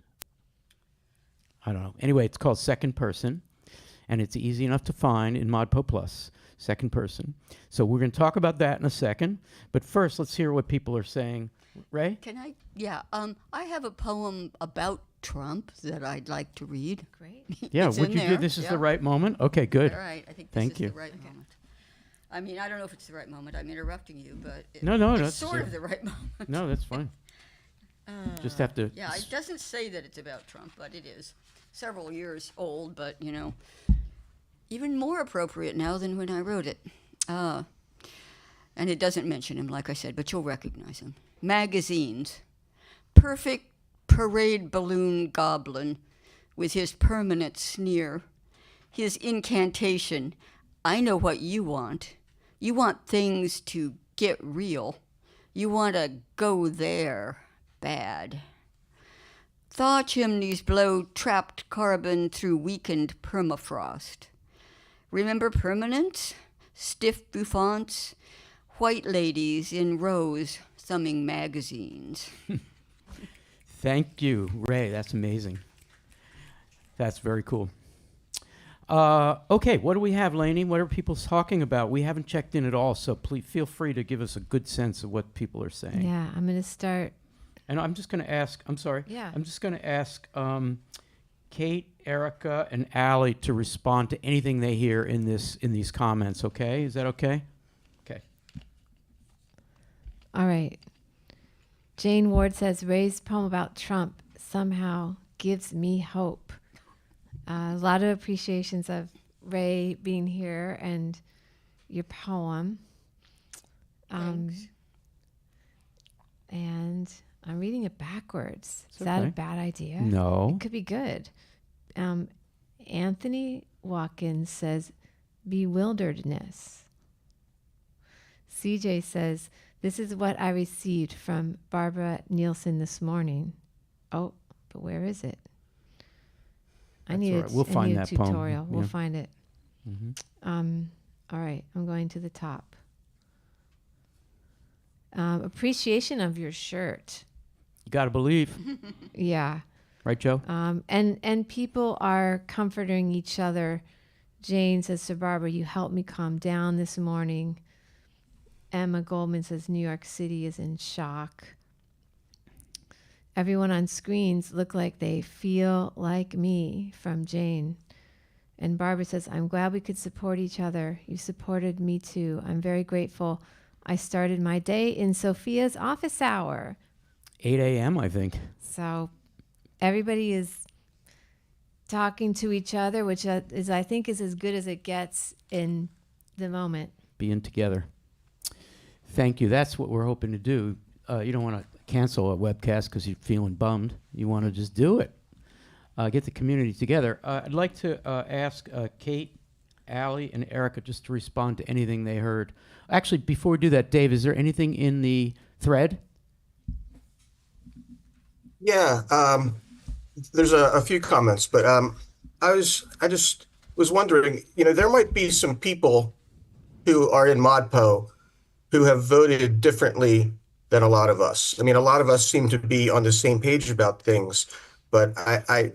I don't know. Anyway, it's called Second Person, and it's easy enough to find in ModPo Plus, Second Person. So we're going to talk about that in a second, but first let's hear what people are saying. Rae? Can I? Yeah. I have a poem about Trump that I'd like to read. Great. Yeah, It's would in you do there. this is Yeah. the right moment? Okay, good. All right. I think Thank this you. is the right moment. I mean, I don't know if it's the right moment. I'm interrupting you, but No, it's that's sort of the right moment. No, that's fine. Just have to. Yeah, it doesn't say that it's about Trump, but it is. Several years old, but, even more appropriate now than when I wrote it. And it doesn't mention him, like I said, but you'll recognize him. Magazines. Perfect parade balloon goblin with his permanent sneer. His incantation, I know what you want. You want things to get real. You want to go there bad. Thaw chimneys blow trapped carbon through weakened permafrost. Remember permanent? Stiff bouffants? White ladies in rows thumbing magazines. Thank you, Rae. That's amazing. That's very cool. Okay, what do we have, Lainey? What are people talking about? We haven't checked in at all, so please feel free to give us a good sense of what people are saying. Yeah, I'm going to start. And I'm just going to ask, I'm sorry. Yeah. I'm just going to ask Kate, Erica, and Allie to respond to anything they hear in these comments, okay? Is that okay? Okay. All right. Jane Ward says, Rae's poem about Trump somehow gives me hope. A lot of appreciations of Rae being here and your poem. Thanks. And I'm reading it backwards. It's Is that a okay. bad idea? No. It could be good. Anthony Watkins says, bewilderedness. CJ says, this is what I received from Barbara Nielsen this morning. Oh, but where is it? That's all right. We'll find that poem. tutorial. We'll Yeah. find it. Mm-hmm. All right, I'm going to the top. Appreciation of your shirt. You got to believe. Yeah. Right, Joe? And people are comforting each other. Jane says to Barbara, you helped me calm down this morning. Emma Goldman says New York City is in shock. Everyone on screens look like they feel like me, from Jane. And Barbara says, I'm glad we could support each other. You supported me too. I'm very grateful. I started my day in Sophia's office hour. 8 a.m., I think. So everybody is talking to each other, which is, I think, is as good as it gets in the moment. Being together. Thank you. That's what we're hoping to do. You don't want to cancel a webcast because you're feeling bummed. You want to just do it. Get the community together. I'd like to ask Kate Allie and Erica just to respond to anything they heard. Actually, before we do that, Dave, is there anything in the thread? Yeah, there's a few comments, but I just was wondering, there might be some people who are in ModPo who have voted differently than a lot of us. I mean, a lot of us seem to be on the same page about things, but I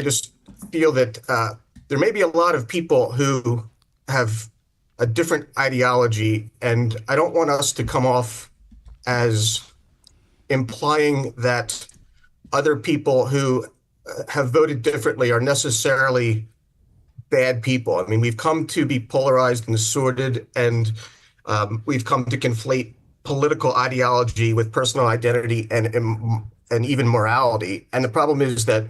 just feel that there may be a lot of people who have a different ideology, and I don't want us to come off as implying that other people who have voted differently are necessarily bad people. I mean, we've come to be polarized and sorted, and we've come to conflate political ideology with personal identity and even morality. And the problem is that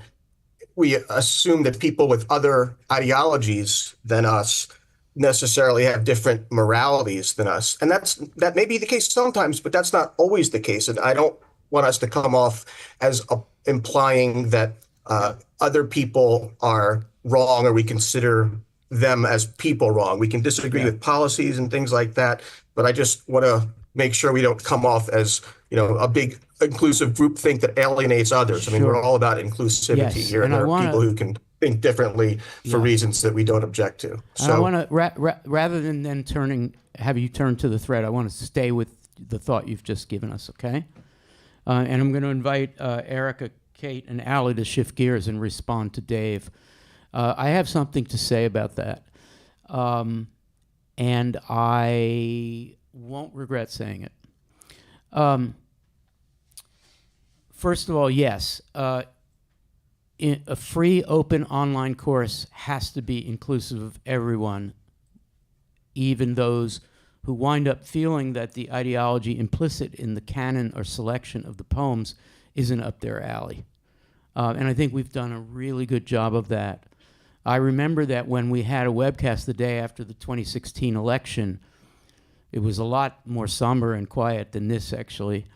we assume that people with other ideologies than us necessarily have different moralities than us. And that may be the case sometimes, but that's not always the case. And I don't want us to come off as implying that other people are wrong, or we consider them as people wrong. We can disagree with policies and things like that, but I just want to make sure we don't come off as, a big inclusive groupthink that alienates others. I mean, we're all about inclusivity here, and there are people who can think differently for reasons that we don't object to. So I want to, rather than then have you turn to the thread, I want to stay with the thought you've just given us, okay? And I'm going to invite Erica, Kate, and Allie to shift gears and respond to Dave. I have something to say about that, and I won't regret saying it. First of all, yes, a free, open online course has to be inclusive of everyone, even those who wind up feeling that the ideology implicit in the canon or selection of the poems isn't up their alley. And I think we've done a really good job of that. I remember that when we had a webcast the day after the 2016 election, it was a lot more somber and quiet than this, actually.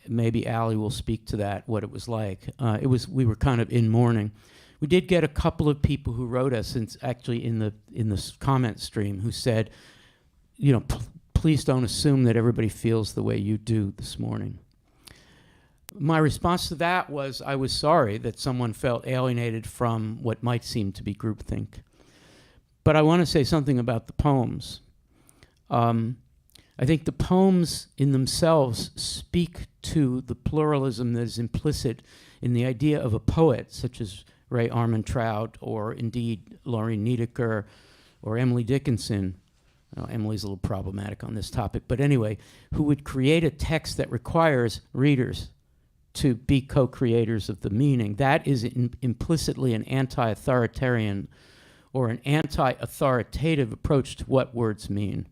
Maybe Allie will speak to that, what it was like. We were kind of in mourning. We did get a couple of people who wrote us, actually in the comment stream, who said, please don't assume that everybody feels the way you do this morning. My response to that was I was sorry that someone felt alienated from what might seem to be groupthink. But I want to say something about the poems. I think the poems in themselves speak to the pluralism that is implicit in the idea of a poet, such as Rae Armantrout, or indeed Laurie Niedecker, or Emily Dickinson. Well, Emily's a little problematic on this topic, but anyway, who would create a text that requires readers to be co-creators of the meaning. That is implicitly an anti-authoritarian or an anti-authoritative approach to what words mean.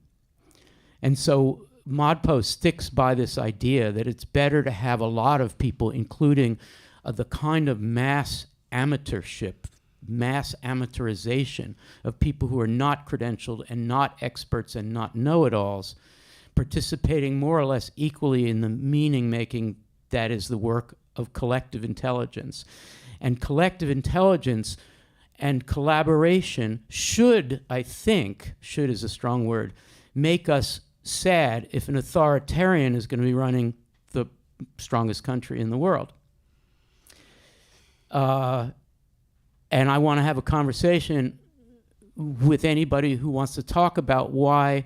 And so ModPo sticks by this idea that it's better to have a lot of people, including the kind of mass amateurization of people who are not credentialed and not experts and not know-it-alls, participating more or less equally in the meaning-making that is the work of collective intelligence. And collective intelligence and collaboration should, I think, should is a strong word, make us sad if an authoritarian is going to be running the strongest country in the world. And I want to have a conversation with anybody who wants to talk about why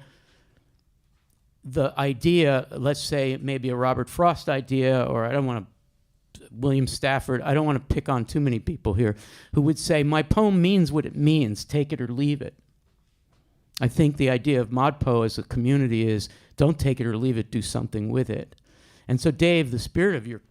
the idea, let's say maybe a Robert Frost idea, or William Stafford, I don't want to pick on too many people here, who would say, my poem means what it means, take it or leave it. I think the idea of ModPo as a community is, don't take it or leave it, do something with it. And so, Dave, the spirit of your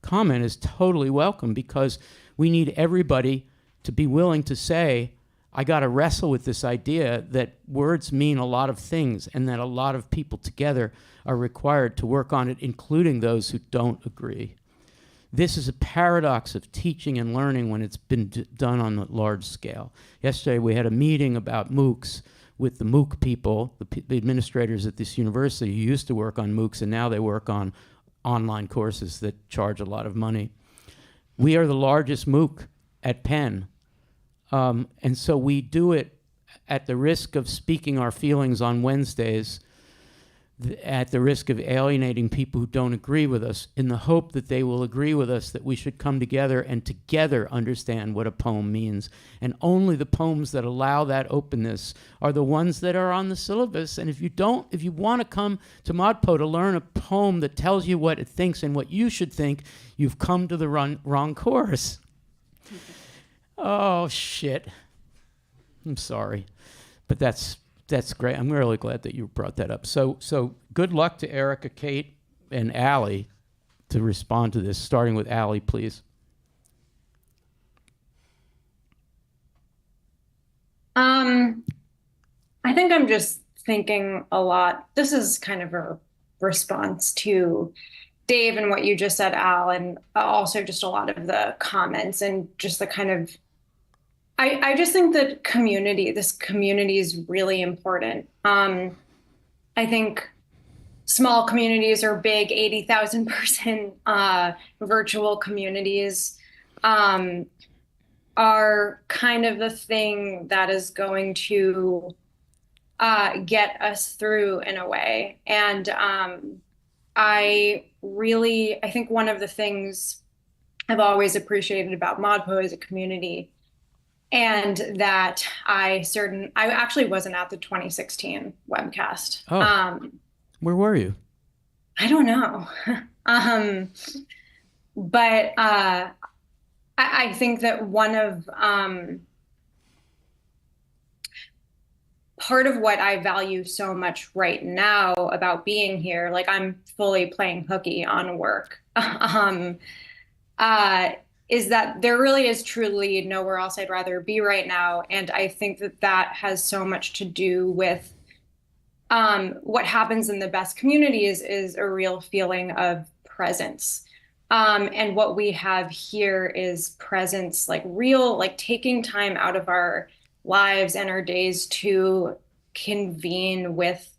comment is totally welcome, because we need everybody to be willing to say, I got to wrestle with this idea that words mean a lot of things and that a lot of people together are required to work on it, including those who don't agree. This is a paradox of teaching and learning when it's been done on a large scale. Yesterday we had a meeting about MOOCs with the MOOC people, the administrators at this university who used to work on MOOCs, and now they work on online courses that charge a lot of money. We are the largest MOOC at Penn. And so we do it at the risk of speaking our feelings on Wednesdays, at the risk of alienating people who don't agree with us, in the hope that they will agree with us that we should come together and together understand what a poem means. And only the poems that allow that openness are the ones that are on the syllabus. And if you want to come to ModPo to learn a poem that tells you what it thinks and what you should think, you've come to the wrong course. Oh, shit. I'm sorry. But that's great. I'm really glad that you brought that up. So good luck to Erica, Kate, and Allie to respond to this, starting with Allie, please. I think I'm just thinking a lot. This is kind of a response to Dave and what you just said, Al, and also just a lot of the comments and just the kind of, I just think that this community is really important. I think small communities or big 80,000 person virtual communities are kind of the thing that is going to get us through in a way. And I think one of the things I've always appreciated about ModPo as a community, and that I actually wasn't at the 2016 Webcast. Oh, where were you? I don't know. But I think that one of part of what I value so much right now about being here, like I'm fully playing hooky on work, is that there really is truly nowhere else I'd rather be right now. And I think that has so much to do with what happens in the best communities is a real feeling of presence. And what we have here is presence, like real, like taking time out of our lives and our days to convene with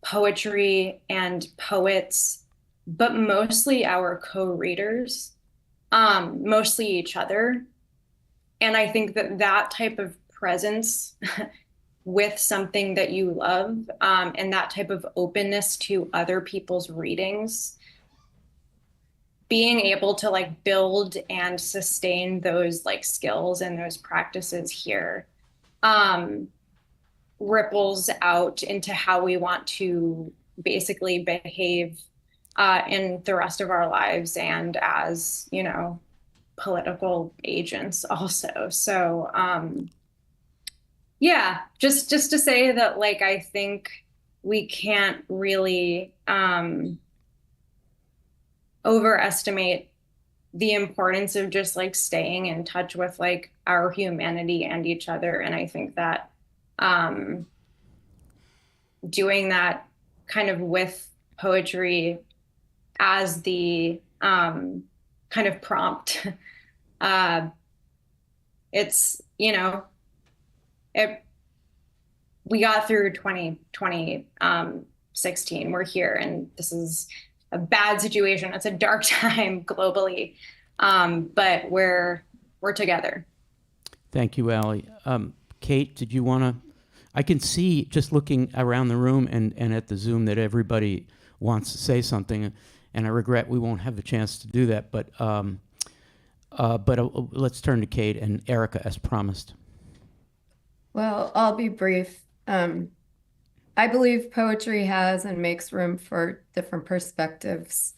poetry and poets, but mostly our co-readers, mostly each other. And I think that type of presence with something that you love, and that type of openness to other people's readings, being able to like build and sustain those like skills and those practices here ripples out into how we want to basically behave in the rest of our lives and as, political agents also. So yeah, just to say that, like, I think we can't really overestimate the importance of just like staying in touch with like our humanity and each other. And I think that doing that kind of with poetry as the kind of prompt, it's, we got through 2016. We're here, and this is a bad situation. It's a dark time globally, but we're together. Thank you, Allie. Kate, did you want to? I can see just looking around the room and at the Zoom that everybody wants to say something, and I regret we won't have the chance to do that. But let's turn to Kate and Erica as promised. Well, I'll be brief. I believe poetry has and makes room for different perspectives.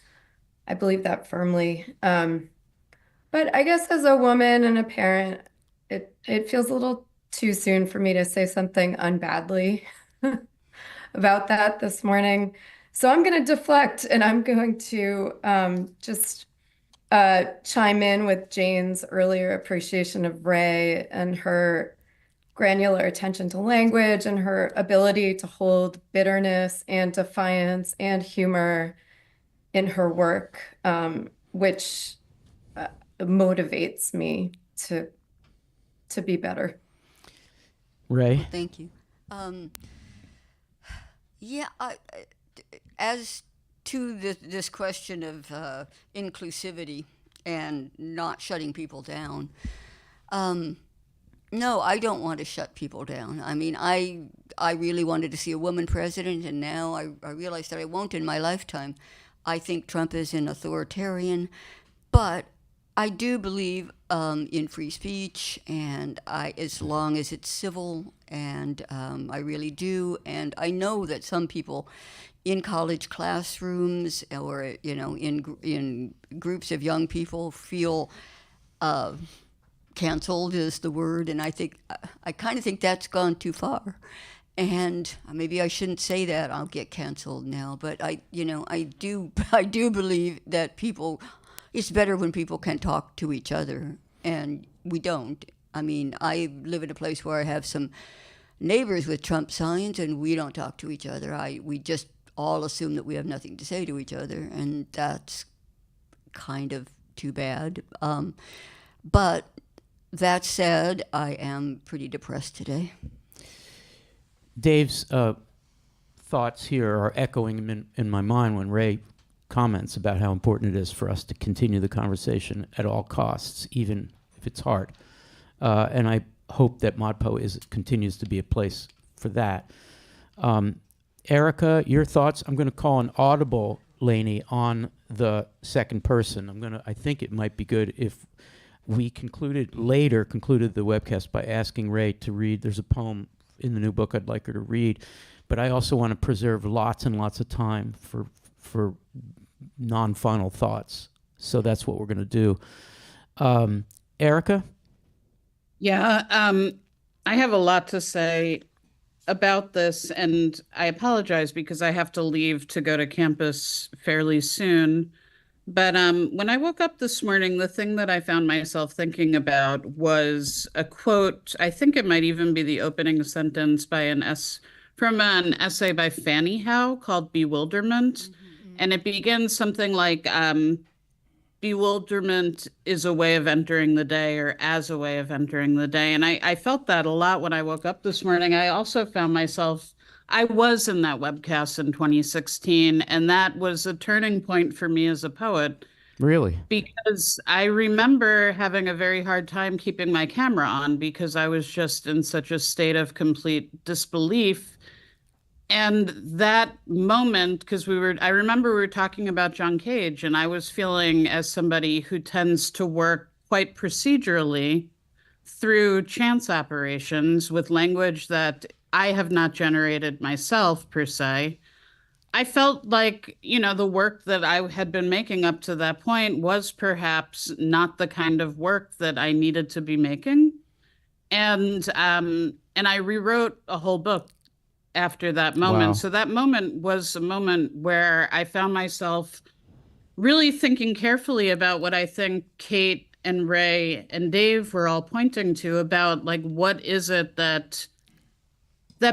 I believe that firmly. But I guess as a woman and a parent, it feels a little too soon for me to say something unbadly about that this morning. So I'm going to deflect, and I'm going to just chime in with Jane's earlier appreciation of Rae and her granular attention to language and her ability to hold bitterness and defiance and humor in her work, which motivates me to be better. Rae? Thank you. Yeah, as to this question of inclusivity and not shutting people down, No, I don't want to shut people down. I mean, I really wanted to see a woman president, and now I realize that I won't in my lifetime. I think Trump is an authoritarian, but I do believe in free speech, and as long as it's civil, and I really do. And I know that some people in college classrooms or in groups of young people feel canceled is the word, and I kind of think that's gone too far. And maybe I shouldn't say that. I'll get canceled now, but I do believe that it's better when people can talk to each other, and we don't. I mean, I live in a place where I have some neighbors with Trump signs, and we don't talk to each other. We just all assume that we have nothing to say to each other, and that's kind of too bad. But that said, I am pretty depressed today. Dave's thoughts here are echoing in my mind when Rae comments about how important it is for us to continue the conversation at all costs, even if it's hard. And I hope that ModPo continues to be a place for that. Erica, your thoughts? I'm going to call an audible Lainey on the second person. I think it might be good if we concluded the webcast by asking Rae to read. There's a poem in the new book I'd like her to read, but I also want to preserve lots and lots of time for non-final thoughts. So that's what we're going to do. Erica? Yeah, I have a lot to say about this, and I apologize because I have to leave to go to campus fairly soon. But when I woke up this morning, the thing that I found myself thinking about was a quote. I think it might even be the opening sentence from an essay by Fanny Howe called Bewilderment. Mm-hmm. And it begins something like, bewilderment is a way of entering the day, or as a way of entering the day. And I felt that a lot when I woke up this morning. I also found myself, I was in that webcast in 2016, and that was a turning point for me as a poet. Really? Because I remember having a very hard time keeping my camera on because I was just in such a state of complete disbelief. And that moment, because I remember we were talking about John Cage, and I was feeling, as somebody who tends to work quite procedurally through chance operations with language that I have not generated myself per se, I felt like, the work that I had been making up to that point was perhaps not the kind of work that I needed to be making. And I rewrote a whole book after that moment. Wow. So that moment was a moment where I found myself really thinking carefully about what I think Kate and Rae and Dave were all pointing to about, like, what is it that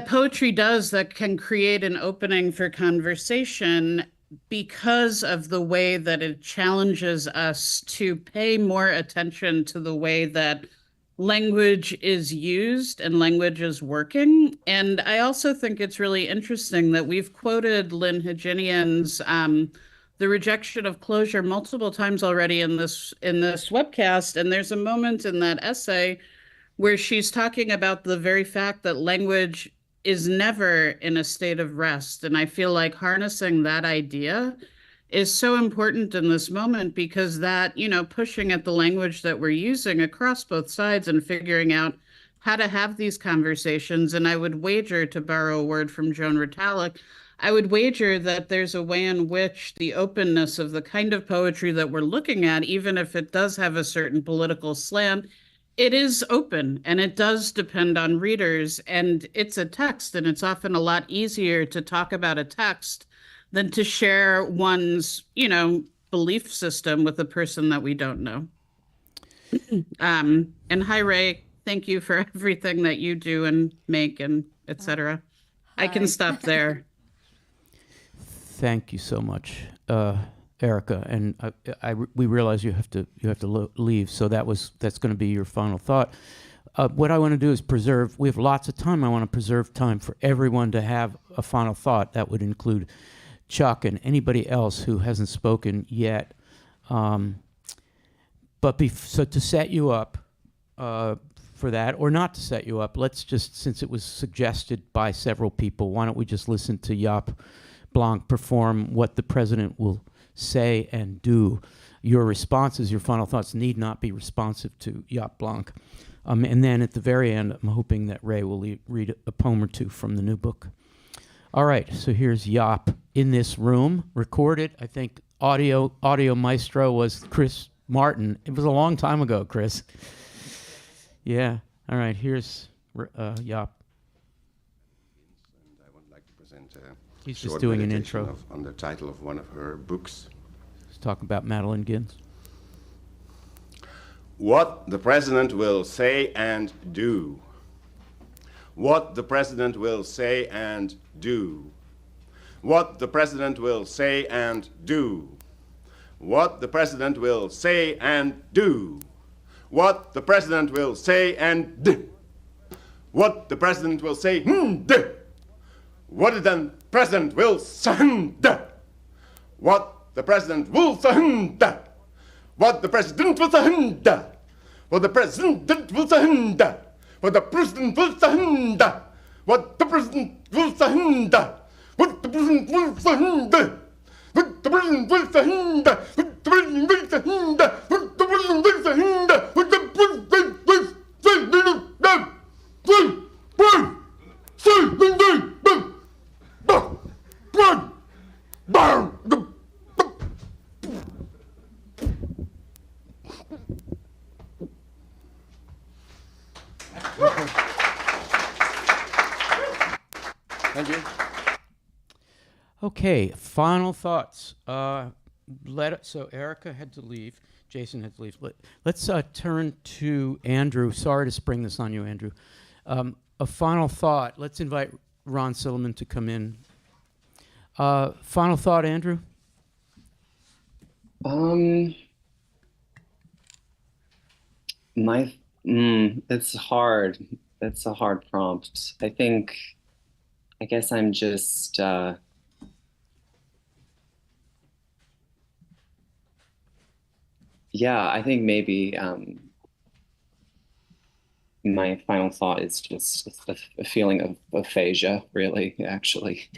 poetry does that can create an opening for conversation because of the way that it challenges us to pay more attention to the way that language is used and language is working. And I also think it's really interesting that we've quoted Lynn Haginian's The Rejection of Closure multiple times already in this webcast. And there's a moment in that essay where she's talking about the very fact that language is never in a state of rest. And I feel like harnessing that idea is so important in this moment, because that, pushing at the language that we're using across both sides and figuring out how to have these conversations. And I would wager, to borrow a word from Joan Retallack, I would wager that there's a way in which the openness of the kind of poetry that we're looking at, even if it does have a certain political slant, it is open and it does depend on readers, and it's a text, and it's often a lot easier to talk about a text than to share one's, belief system with a person that we don't know. And hi, Rae, thank you for everything that you do and make and etc. I can stop there. Thank you so much, Erica. And we realize you have to leave, so that's going to be your final thought. What I want to do is we have lots of time. I want to preserve time for everyone to have a final thought. That would include Chuck and anybody else who hasn't spoken yet. So to set you up for that, or not to set you up. Let's just, since it was suggested by several people, why don't we just listen to Jaap Blanc perform what the president will say and do. Your responses, your final thoughts need not be responsive to Jaap Blanc. And then at the very end, I'm hoping that Rae will read a poem or two from the new book. All right, so here's Jaap in this room, recorded. I think audio maestro was Chris Martin. It was a long time ago, Chris. Yeah. All right, here's Jaap. I would like to present a He's short just doing an meditation intro. on the title of one of her books. He's talking about Madeline Gins. What the president will say and do. What the president will say and do. What the president will say and do. What the president will say and do. What the president will say and do. What the president will say and do. What the president will say and do. What the president will say and do. What the president will say and do. What the president will say and do. What the president will say and do. What the president will say and do. What the president will say and do. What the president will say and do. What the president will say and do. What the president will say and do. What the president will say and do. Thank you. Okay, final thoughts. So Erica had to leave. Jason had to leave. Let's turn to Andrew. Sorry to spring this on you, Andrew. A final thought. Let's invite Ron Silliman to come in. Final thought, Andrew? It's hard. It's a hard prompt. I guess I'm just, I think maybe my final thought is just a feeling of aphasia, really, actually.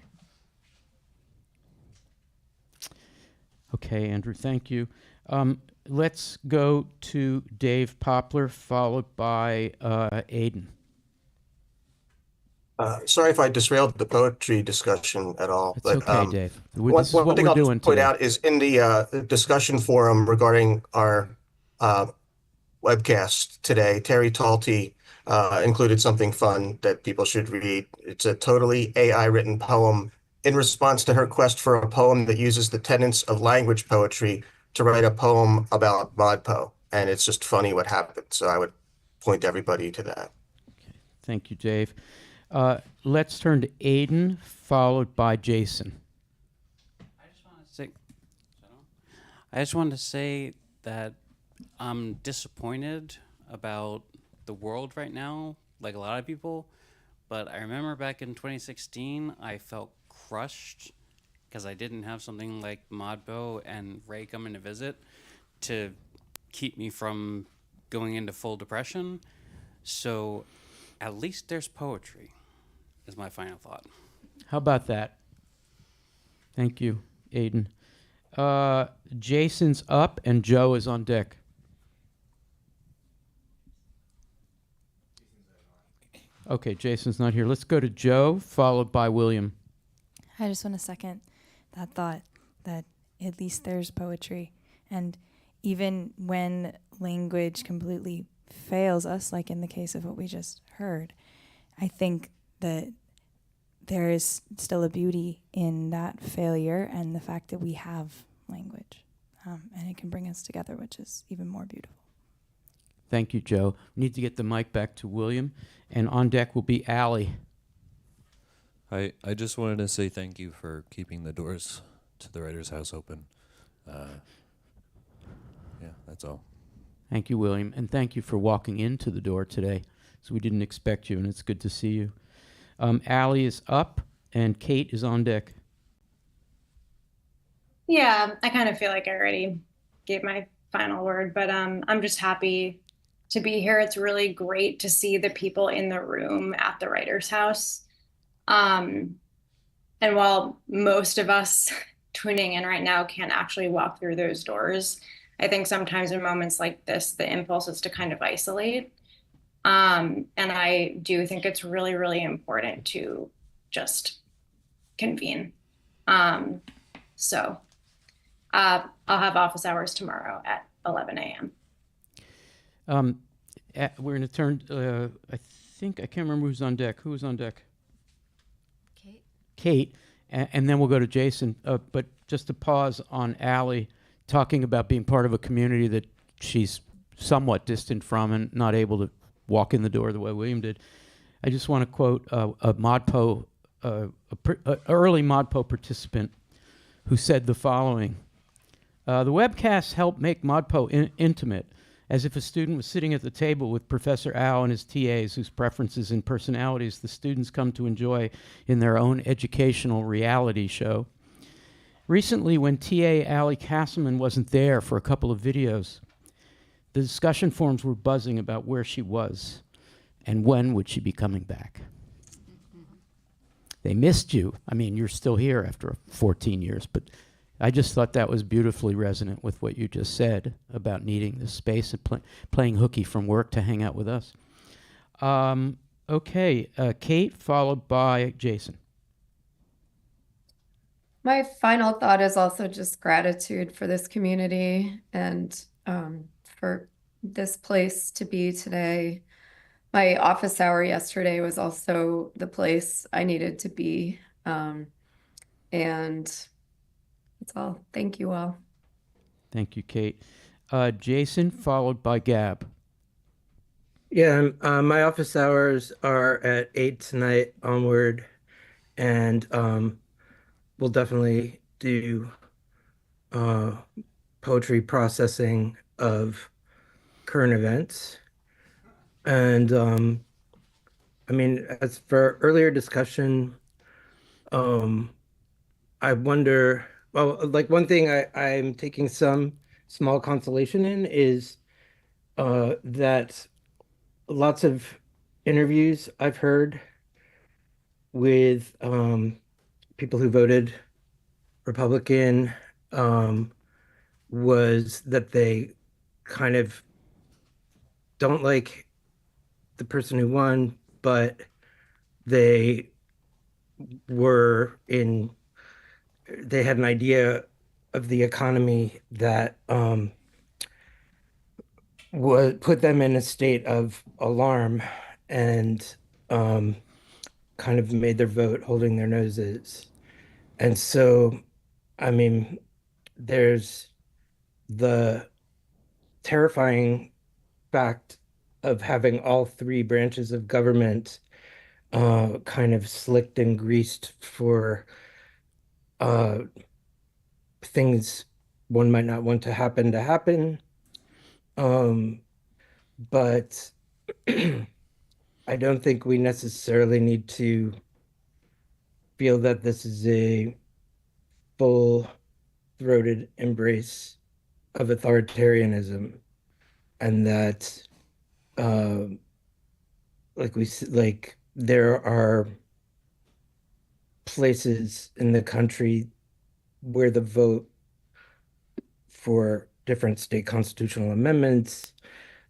Okay, Andrew, thank you. Let's go to Dave Poplar, followed by Aidan. Sorry if I derailed the poetry discussion at all. It's but, okay, Dave. One This is what thing we're I'll doing just point today. out is in the discussion forum regarding our webcast today, Terry Talty included something fun that people should read. It's a totally AI-written poem in response to her quest for a poem that uses the tenets of language poetry to write a poem about ModPo. And it's just funny what happened. So I would point everybody to that. Thank you, Dave. Let's turn to Aidan, followed by Jason. I just wanted to say that I'm disappointed about the world right now, like a lot of people. But I remember back in 2016, I felt crushed because I didn't have something like ModPo and Rae coming to visit to keep me from going into full depression. So at least there's poetry, is my final thought. How about that? Thank you, Aidan. Jason's up and Joe is on deck. Okay, Jason's not here. Let's go to Joe, followed by William. I just want to second that thought that at least there's poetry. And even when language completely fails us, like in the case of what we just heard, I think that there is still a beauty in that failure and the fact that we have language. And it can bring us together, which is even more beautiful. Thank you, Joe. We need to get the mic back to William. And on deck will be Allie. I just wanted to say thank you for keeping the doors to the Writer's House open. Yeah, that's all. Thank you, William. And thank you for walking into the door today. So we didn't expect you, and it's good to see you. Allie is up, and Kate is on deck. Yeah, I kind of feel like I already gave my final word, but I'm just happy to be here. It's really great to see the people in the room at the Writers' House. And while most of us tuning in right now can't actually walk through those doors, I think sometimes in moments like this, the impulse is to kind of isolate. And I do think it's really, really important to just convene. So I'll have office hours tomorrow at 11 a.m. We're going to turn, I can't remember who's on deck. Who's on deck? Kate, and then we'll go to Jason. But just to pause on Allie talking about being part of a community that she's somewhat distant from and not able to walk in the door the way William did. I just want to quote a ModPo, early ModPo participant who said the following. The webcasts help make ModPo intimate, as if a student was sitting at the table with Professor Al and his TAs whose preferences and personalities the students come to enjoy in their own educational reality show. Recently, when TA Allie Castleman wasn't there for a couple of videos, the discussion forums were buzzing about where she was and when would she be coming back. They missed you. I mean, you're still here after 14 years, but I just thought that was beautifully resonant with what you just said about needing the space and playing hooky from work to hang out with us. Okay, Kate, followed by Jason. My final thought is also just gratitude for this community and for this place to be today. My office hour yesterday was also the place I needed to be. And that's all. Thank you all. Thank you, Kate. Jason, followed by Gab. Yeah, my office hours are at 8 tonight onward, and we'll definitely do poetry processing of current events. And I mean, as for earlier discussion, I wonder, well, like one thing I'm taking some small consolation in is that lots of interviews I've heard with people who voted Republican was that they kind of don't like the person who won, but they had an idea of the economy that would put them in a state of alarm and kind of made their vote holding their noses. And so, I mean, there's the terrifying fact of having all three branches of government kind of slicked and greased for things one might not want to happen. But I don't think we necessarily need to feel that this is a full-throated embrace of authoritarianism, and that like there are places in the country where the vote for different state constitutional amendments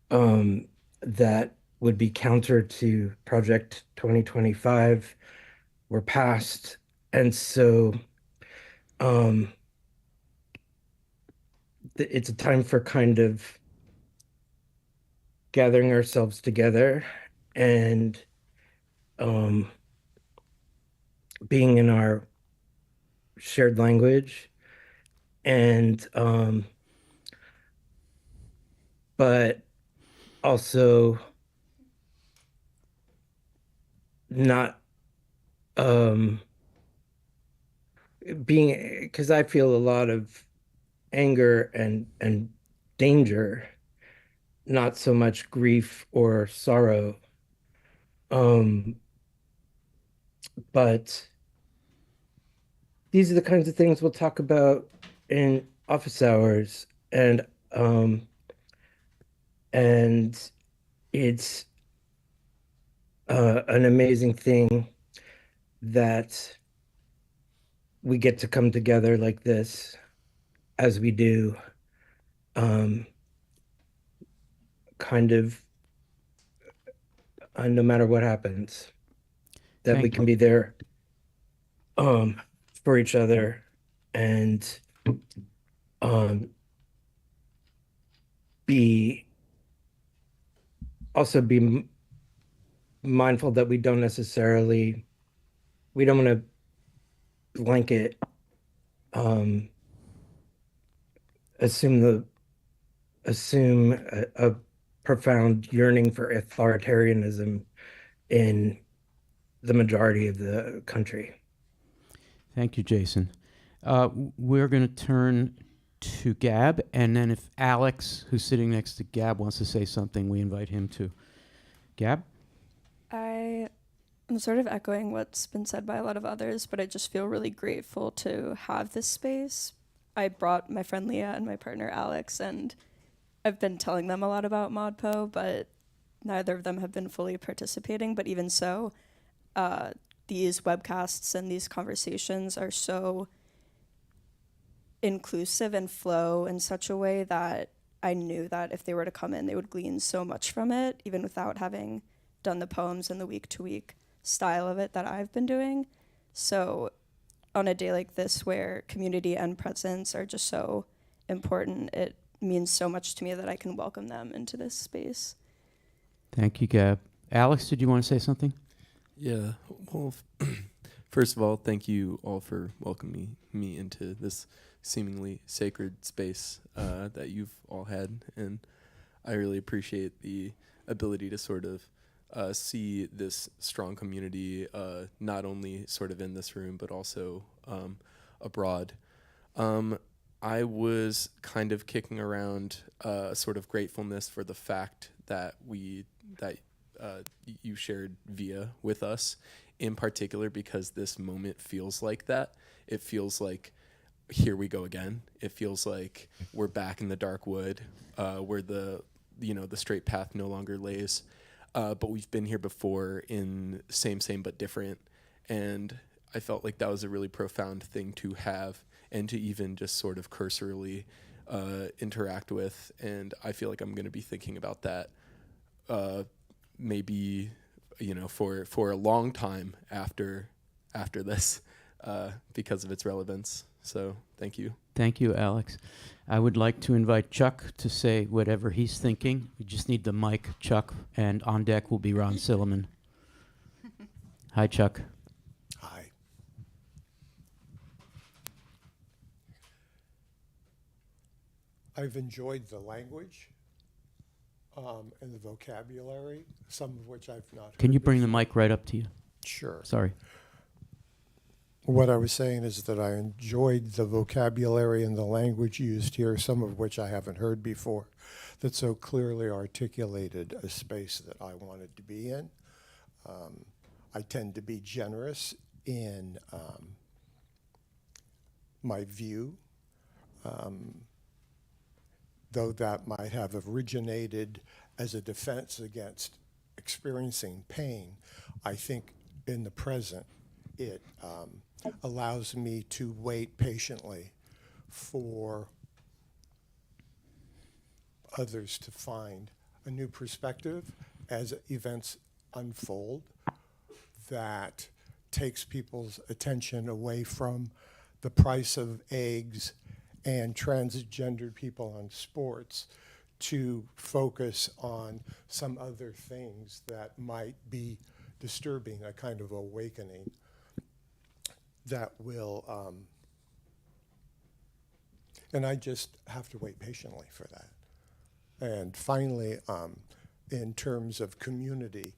that would be counter to Project 2025 were passed. And so it's a time for kind of gathering ourselves together and being in our shared language, and but also not being, because I feel a lot of anger and danger, not so much grief or sorrow. But these are the kinds of things we'll talk about in office hours, and it's an amazing thing that we get to come together like this as we do, kind of no matter what happens, that we Thank can you. be there for each other and be also be mindful that we don't want to blanket assume a profound yearning for authoritarianism in the majority of the country. Thank you, Jason. We're going to turn to Gab, and then if Alex, who's sitting next to Gab, wants to say something, we invite him to. Gab? I am sort of echoing what's been said by a lot of others, but I just feel really grateful to have this space. I brought my friend Leah and my partner Alex, and I've been telling them a lot about ModPo, but neither of them have been fully participating. But even so, these webcasts and these conversations are so inclusive and flow in such a way that I knew that if they were to come in, they would glean so much from it, even without having done the poems and the week-to-week style of it that I've been doing. So on a day like this where community and presence are just so important, it means so much to me that I can welcome them into this space. Thank you, Gab. Alex, did you want to say something? Yeah, well, first of all, thank you all for welcoming me into this seemingly sacred space that you've all had, and I really appreciate the ability to sort of see this strong community, not only sort of in this room, but also abroad. I was kind of kicking around a sort of gratefulness for the fact that you shared Via with us, in particular because this moment feels like that. It feels like, here we go again. It feels like we're back in the dark wood, where the straight path no longer lays. But we've been here before in same but different. And I felt like that was a really profound thing to have and to even just sort of cursorily interact with. And I feel like I'm going to be thinking about that maybe, for a long time after this because of its relevance. So thank you. Thank you, Alex. I would like to invite Chuck to say whatever he's thinking. We just need the mic, Chuck, and on deck will be Ron Silliman. Hi, Chuck. Hi. I've enjoyed the language and the vocabulary, some of which I've not heard. Can you bring the mic right up to you? Sure. Sorry. What I was saying is that I enjoyed the vocabulary and the language used here, some of which I haven't heard before, that so clearly articulated a space that I wanted to be in. I tend to be generous in my view, though that might have originated as a defense against experiencing pain. I think in the present, it allows me to wait patiently for others to find a new perspective as events unfold that takes people's attention away from the price of eggs and transgendered people on sports to focus on some other things that might be disturbing, a kind of awakening that will, and I just have to wait patiently for that. And finally, in terms of community,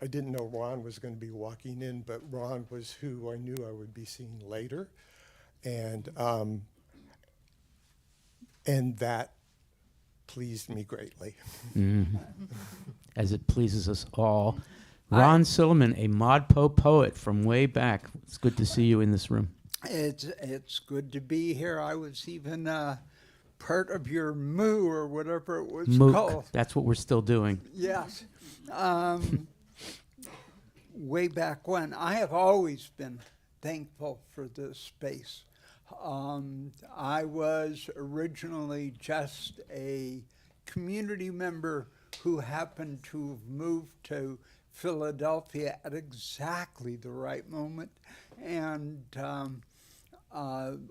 I didn't know Ron was going to be walking in, but Ron was who I knew I would be seeing later. And that pleased me greatly. Mm-hmm. As it pleases us all. Ron Silliman, a ModPo poet from way back. It's good to see you in this room. It's good to be here. I was even part of your moo or whatever it was MOOC. called. That's what we're still doing. Yes. Way back when, I have always been thankful for this space. I was originally just a community member who happened to have moved to Philadelphia at exactly the right moment. And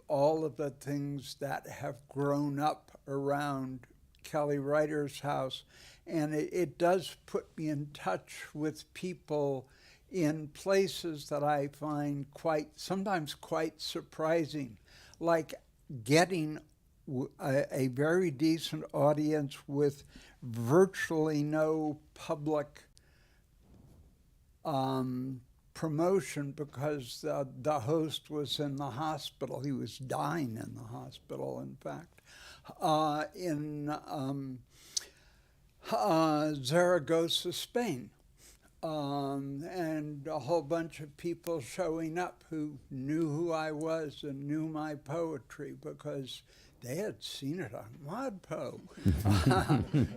all of the things that have grown up around Kelly Ryder's house. And it does put me in touch with people in places that I find sometimes quite surprising, like getting a very decent audience with virtually no public promotion because the host was in the hospital. He was dying in the hospital, in fact, in Zaragoza, Spain. And a whole bunch of people showing up who knew who I was and knew my poetry because they had seen it on Modpo.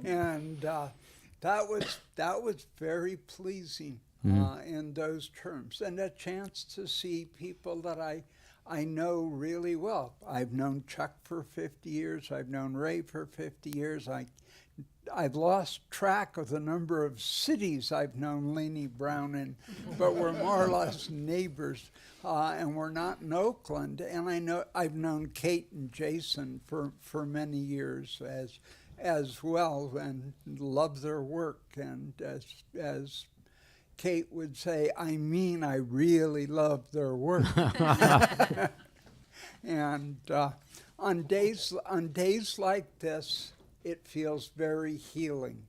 And that was very pleasing in those terms. And a chance to see people that I know really well. I've known Chuck for 50 years. I've known Rae for 50 years. I've lost track of the number of cities I've known Lainey Brown in, but we're more or less neighbors, and we're not in Oakland. And I've known Kate and Jason for many years as well, and love their work. And as Kate would say, I really love their work. And on days like this, it feels very healing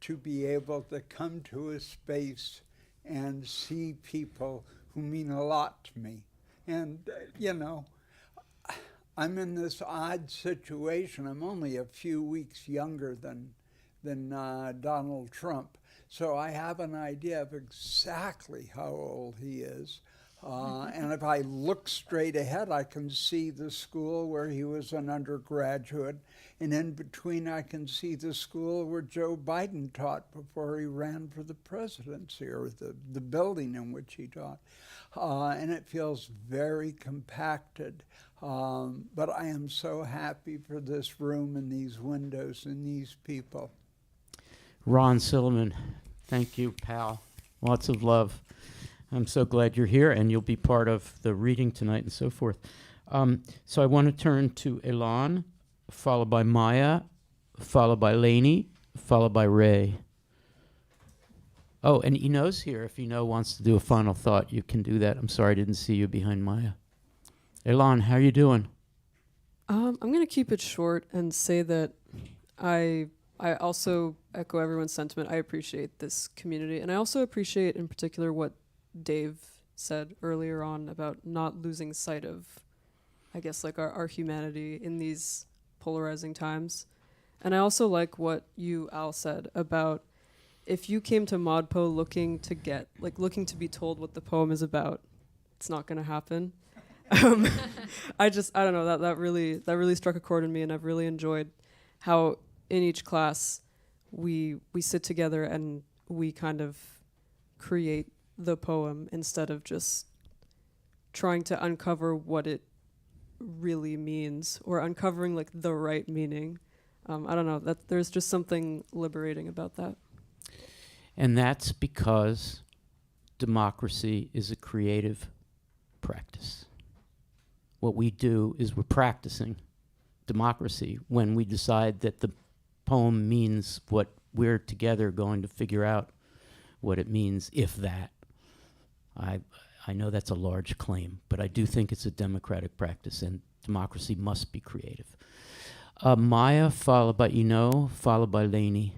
to be able to come to a space and see people who mean a lot to me. And, I'm in this odd situation. I'm only a few weeks younger than Donald Trump. So I have an idea of exactly how old he is. And if I look straight ahead, I can see the school where he was an undergraduate. And in between, I can see the school where Joe Biden taught before he ran for the presidency, or the building in which he taught. And it feels very compacted. But I am so happy for this room and these windows and these people. Ron Silliman, thank you, pal. Lots of love. I'm so glad you're here, and you'll be part of the reading tonight and so forth. So I want to turn to Elan, followed by Maya, followed by Lainey, followed by Rae. Oh, and Eno's here. If Eno wants to do a final thought, you can do that. I'm sorry I didn't see you behind Maya. Elan, how are you doing? I'm going to keep it short and say that I also echo everyone's sentiment. I appreciate this community, and I also appreciate in particular what Dave said earlier on about not losing sight of, I guess, like our humanity in these polarizing times. And I also like what you, Al, said about if you came to ModPo looking to be told what the poem is about, it's not going to happen. I don't know, that really struck a chord in me, and I've really enjoyed how in each class we sit together and we kind of create the poem instead of just trying to uncover what it really means or uncovering like the right meaning. I don't know, that there's just something liberating about that. And that's because democracy is a creative practice. What we do is we're practicing democracy when we decide that the poem means what we're together going to figure out what it means, if that. I know that's a large claim, but I do think it's a democratic practice, and democracy must be creative. Maya, followed by Eno, followed by Lainey.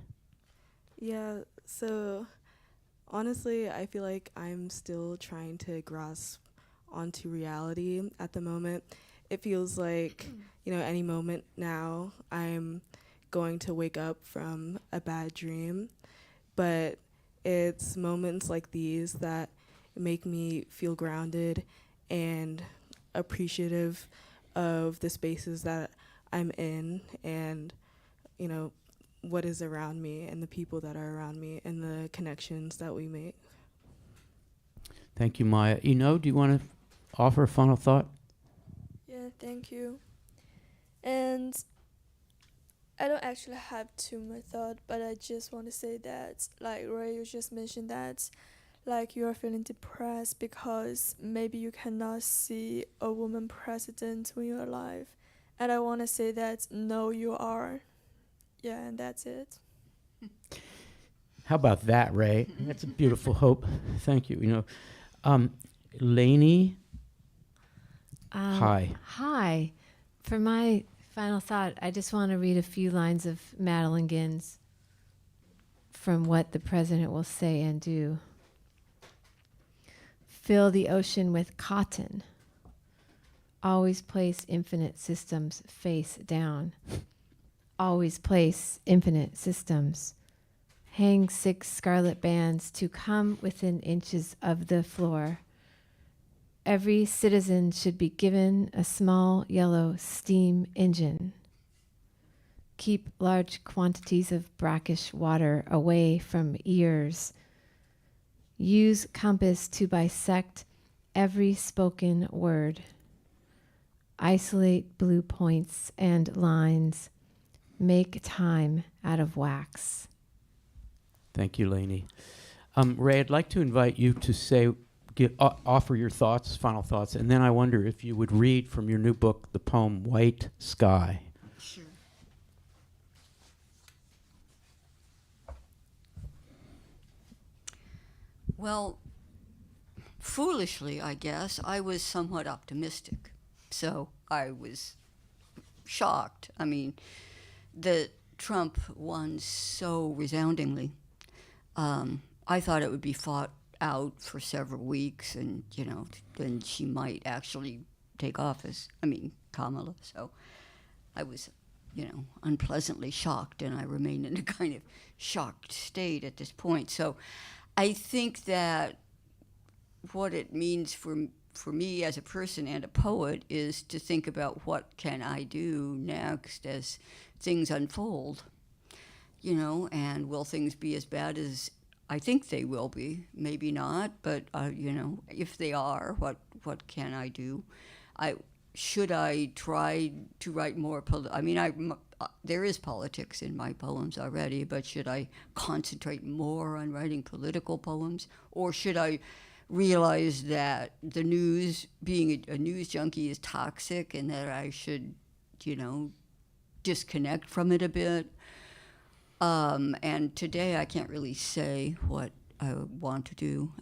Yeah, so honestly, I feel like I'm still trying to grasp onto reality at the moment. It feels like, any moment now I'm going to wake up from a bad dream, but it's moments like these that make me feel grounded and appreciative of the spaces that I'm in and, you know, what is around me and the people that are around me and the connections that we make. Thank you, Maya. Do you want to offer a final thought? Yeah, thank you. And I don't actually have too much thought, but I just want to say that, like Rae, you just mentioned that, like you are feeling depressed because maybe you cannot see a woman president when you're alive. And I want to say that, no, you are. Yeah, and that's it. How about that, Rae? That's a beautiful hope. Thank you. Lainey. Hi. Hi. For my final thought, I just want to read a few lines of Madeline Gins from What the President Will Say and Do. Fill the ocean with cotton. Always place infinite systems face down. Always place infinite systems. Hang 6 scarlet bands to come within inches of the floor. Every citizen should be given a small yellow steam engine. Keep large quantities of brackish water away from ears. Use compass to bisect every spoken word. Isolate blue points and lines. Make time out of wax. Thank you, Lainey. Rae, I'd like to invite you to offer your thoughts, final thoughts, and then I wonder if you would read from your new book the poem White Sky. Sure. Well, foolishly, I guess, I was somewhat optimistic. So I was shocked. I mean, that Trump won so resoundingly. I thought it would be fought out for several weeks and, then she might actually take office. I mean, Kamala. So I was, unpleasantly shocked, and I remain in a kind of shocked state at this point. So I think that what it means for me as a person and a poet is to think about what can I do next as things unfold, and will things be as bad as I think they will be? Maybe not, but if they are, what can I do? Should I try to write more? There is politics in my poems already, but should I concentrate more on writing political poems, or should I realize that the news, being a news junkie, is toxic, and that I should, disconnect from it a bit? And today I can't really say what I want to do,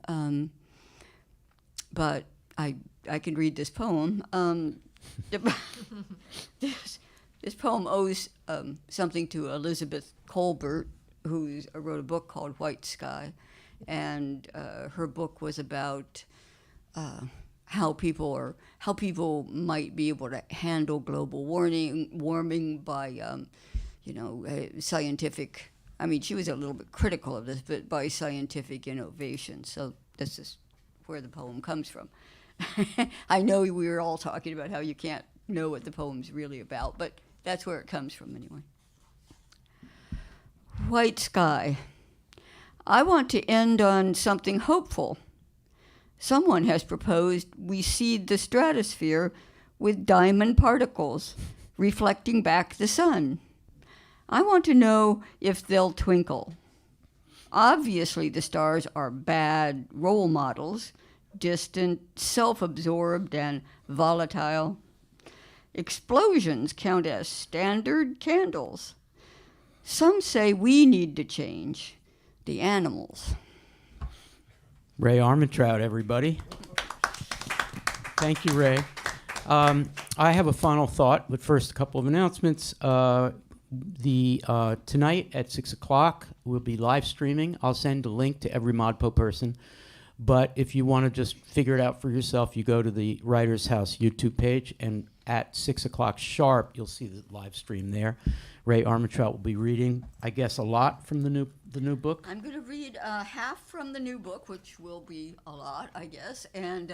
but I can read this poem. This poem owes something to Elizabeth Colbert, who wrote a book called White Sky, and her book was about how people might be able to handle global warming by scientific. I mean, she was a little bit critical of this, but by scientific innovation. So this is where the poem comes from. I know we were all talking about how you can't know what the poem's really about, but that's where it comes from anyway. White Sky. I want to end on something hopeful. Someone has proposed we seed the stratosphere with diamond particles, reflecting back the sun. I want to know if they'll twinkle. Obviously, the stars are bad role models, distant, self-absorbed, and volatile. Explosions count as standard candles. Some say we need to change, the animals. Rae Armantrout, everybody. Thank you, Rae. I have a final thought, but first a couple of announcements. Tonight at 6 o'clock, we'll be live streaming. I'll send a link to every ModPo person. But if you want to just figure it out for yourself, you go to the Writers House YouTube page, and at 6 o'clock sharp, you'll see the live stream there. Rae Armantrout will be reading, I guess, a lot from the new book. I'm going to read half from the new book, which will be a lot, I guess, and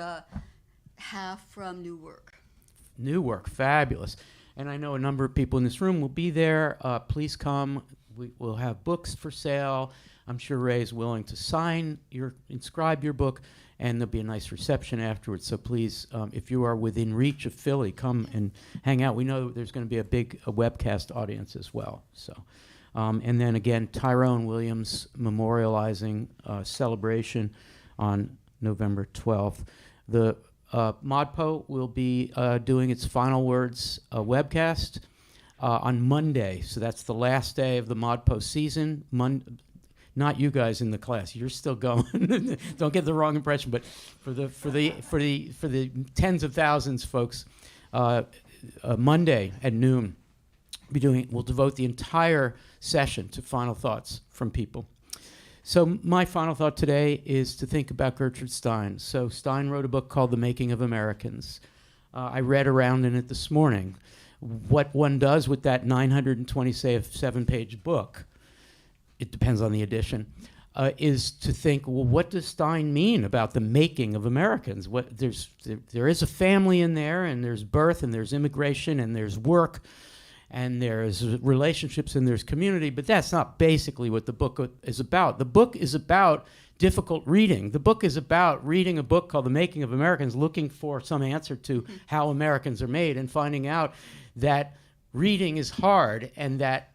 half from new work. New work, fabulous. And I know a number of people in this room will be there. Please come. We'll have books for sale. I'm sure Rae is willing to inscribe your book, and there'll be a nice reception afterwards. So please, if you are within reach of Philly, come and hang out. We know there's going to be a big webcast audience as well. So, and then again, Tyrone Williams memorializing celebration on November 12th. The ModPo will be doing its Final Words webcast on Monday. So that's the last day of the ModPo season. Not you guys in the class. You're still going. Don't get the wrong impression. But for the tens of thousands, folks, Monday at noon, we'll devote the entire session to final thoughts from people. So my final thought today is to think about Gertrude Stein. So Stein wrote a book called The Making of Americans. I read around in it this morning. What one does with that 927-page book, it depends on the edition, is to think, well, what does Stein mean about the making of Americans? There is a family in there, and there's birth, and there's immigration, and there's work, and there's relationships, and there's community, but that's not basically what the book is about. The book is about difficult reading. The book is about reading a book called The Making of Americans, looking for some answer to how Americans are made, and finding out that reading is hard, and that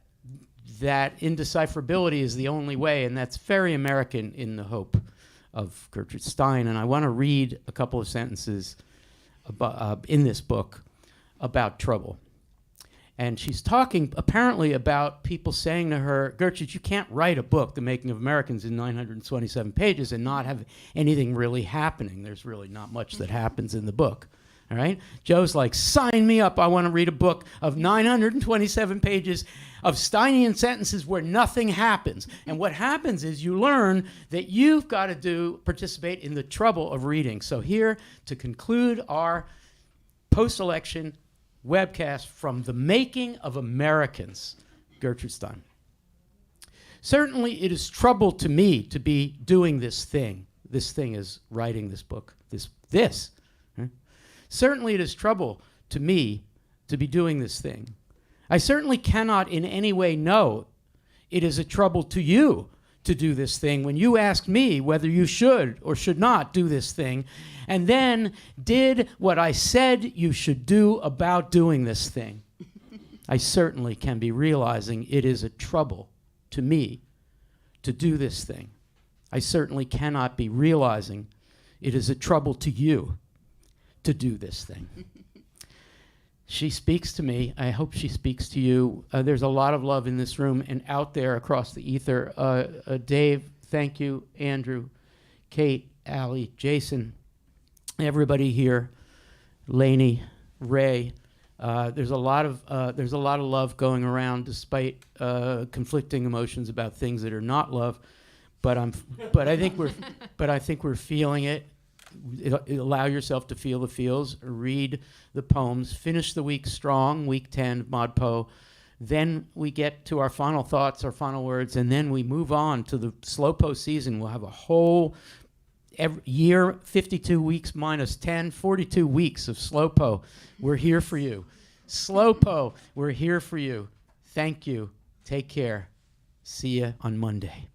indecipherability is the only way, and that's very American in the hope of Gertrude Stein. And I want to read a couple of sentences in this book about trouble. And she's talking apparently about people saying to her, Gertrude, you can't write a book, The Making of Americans, in 927 pages and not have anything really happening. There's really not much that happens in the book. All right? Joe's like, sign me up. I want to read a book of 927 pages of Steinian sentences where nothing happens. And what happens is you learn that you've got to participate in the trouble of reading. So here, to conclude our post-election webcast from The Making of Americans, Gertrude Stein. Certainly it is trouble to me to be doing this thing. This thing is writing this book. This. Right? Certainly it is trouble to me to be doing this thing. I certainly cannot in any way know it is a trouble to you to do this thing when you ask me whether you should or should not do this thing, and then did what I said you should do about doing this thing. I certainly can be realizing it is a trouble to me to do this thing. I certainly cannot be realizing it is a trouble to you to do this thing. She speaks to me. I hope she speaks to you. There's a lot of love in this room and out there across the ether. Dave, thank you. Andrew, Kate, Allie, Jason, everybody here, Lainey, Rae. There's a lot of love going around, despite conflicting emotions about things that are not love. But I think we're feeling it. Allow yourself to feel the feels. Read the poems. Finish the week strong. Week 10 ModPo. Then we get to our final thoughts, our final words, and then we move on to the Slowpo season. We'll have a whole year, 52 weeks minus 10, 42 weeks of Slowpo. We're here for you. Slowpo, we're here for you. Thank you. Take care. See you on Monday.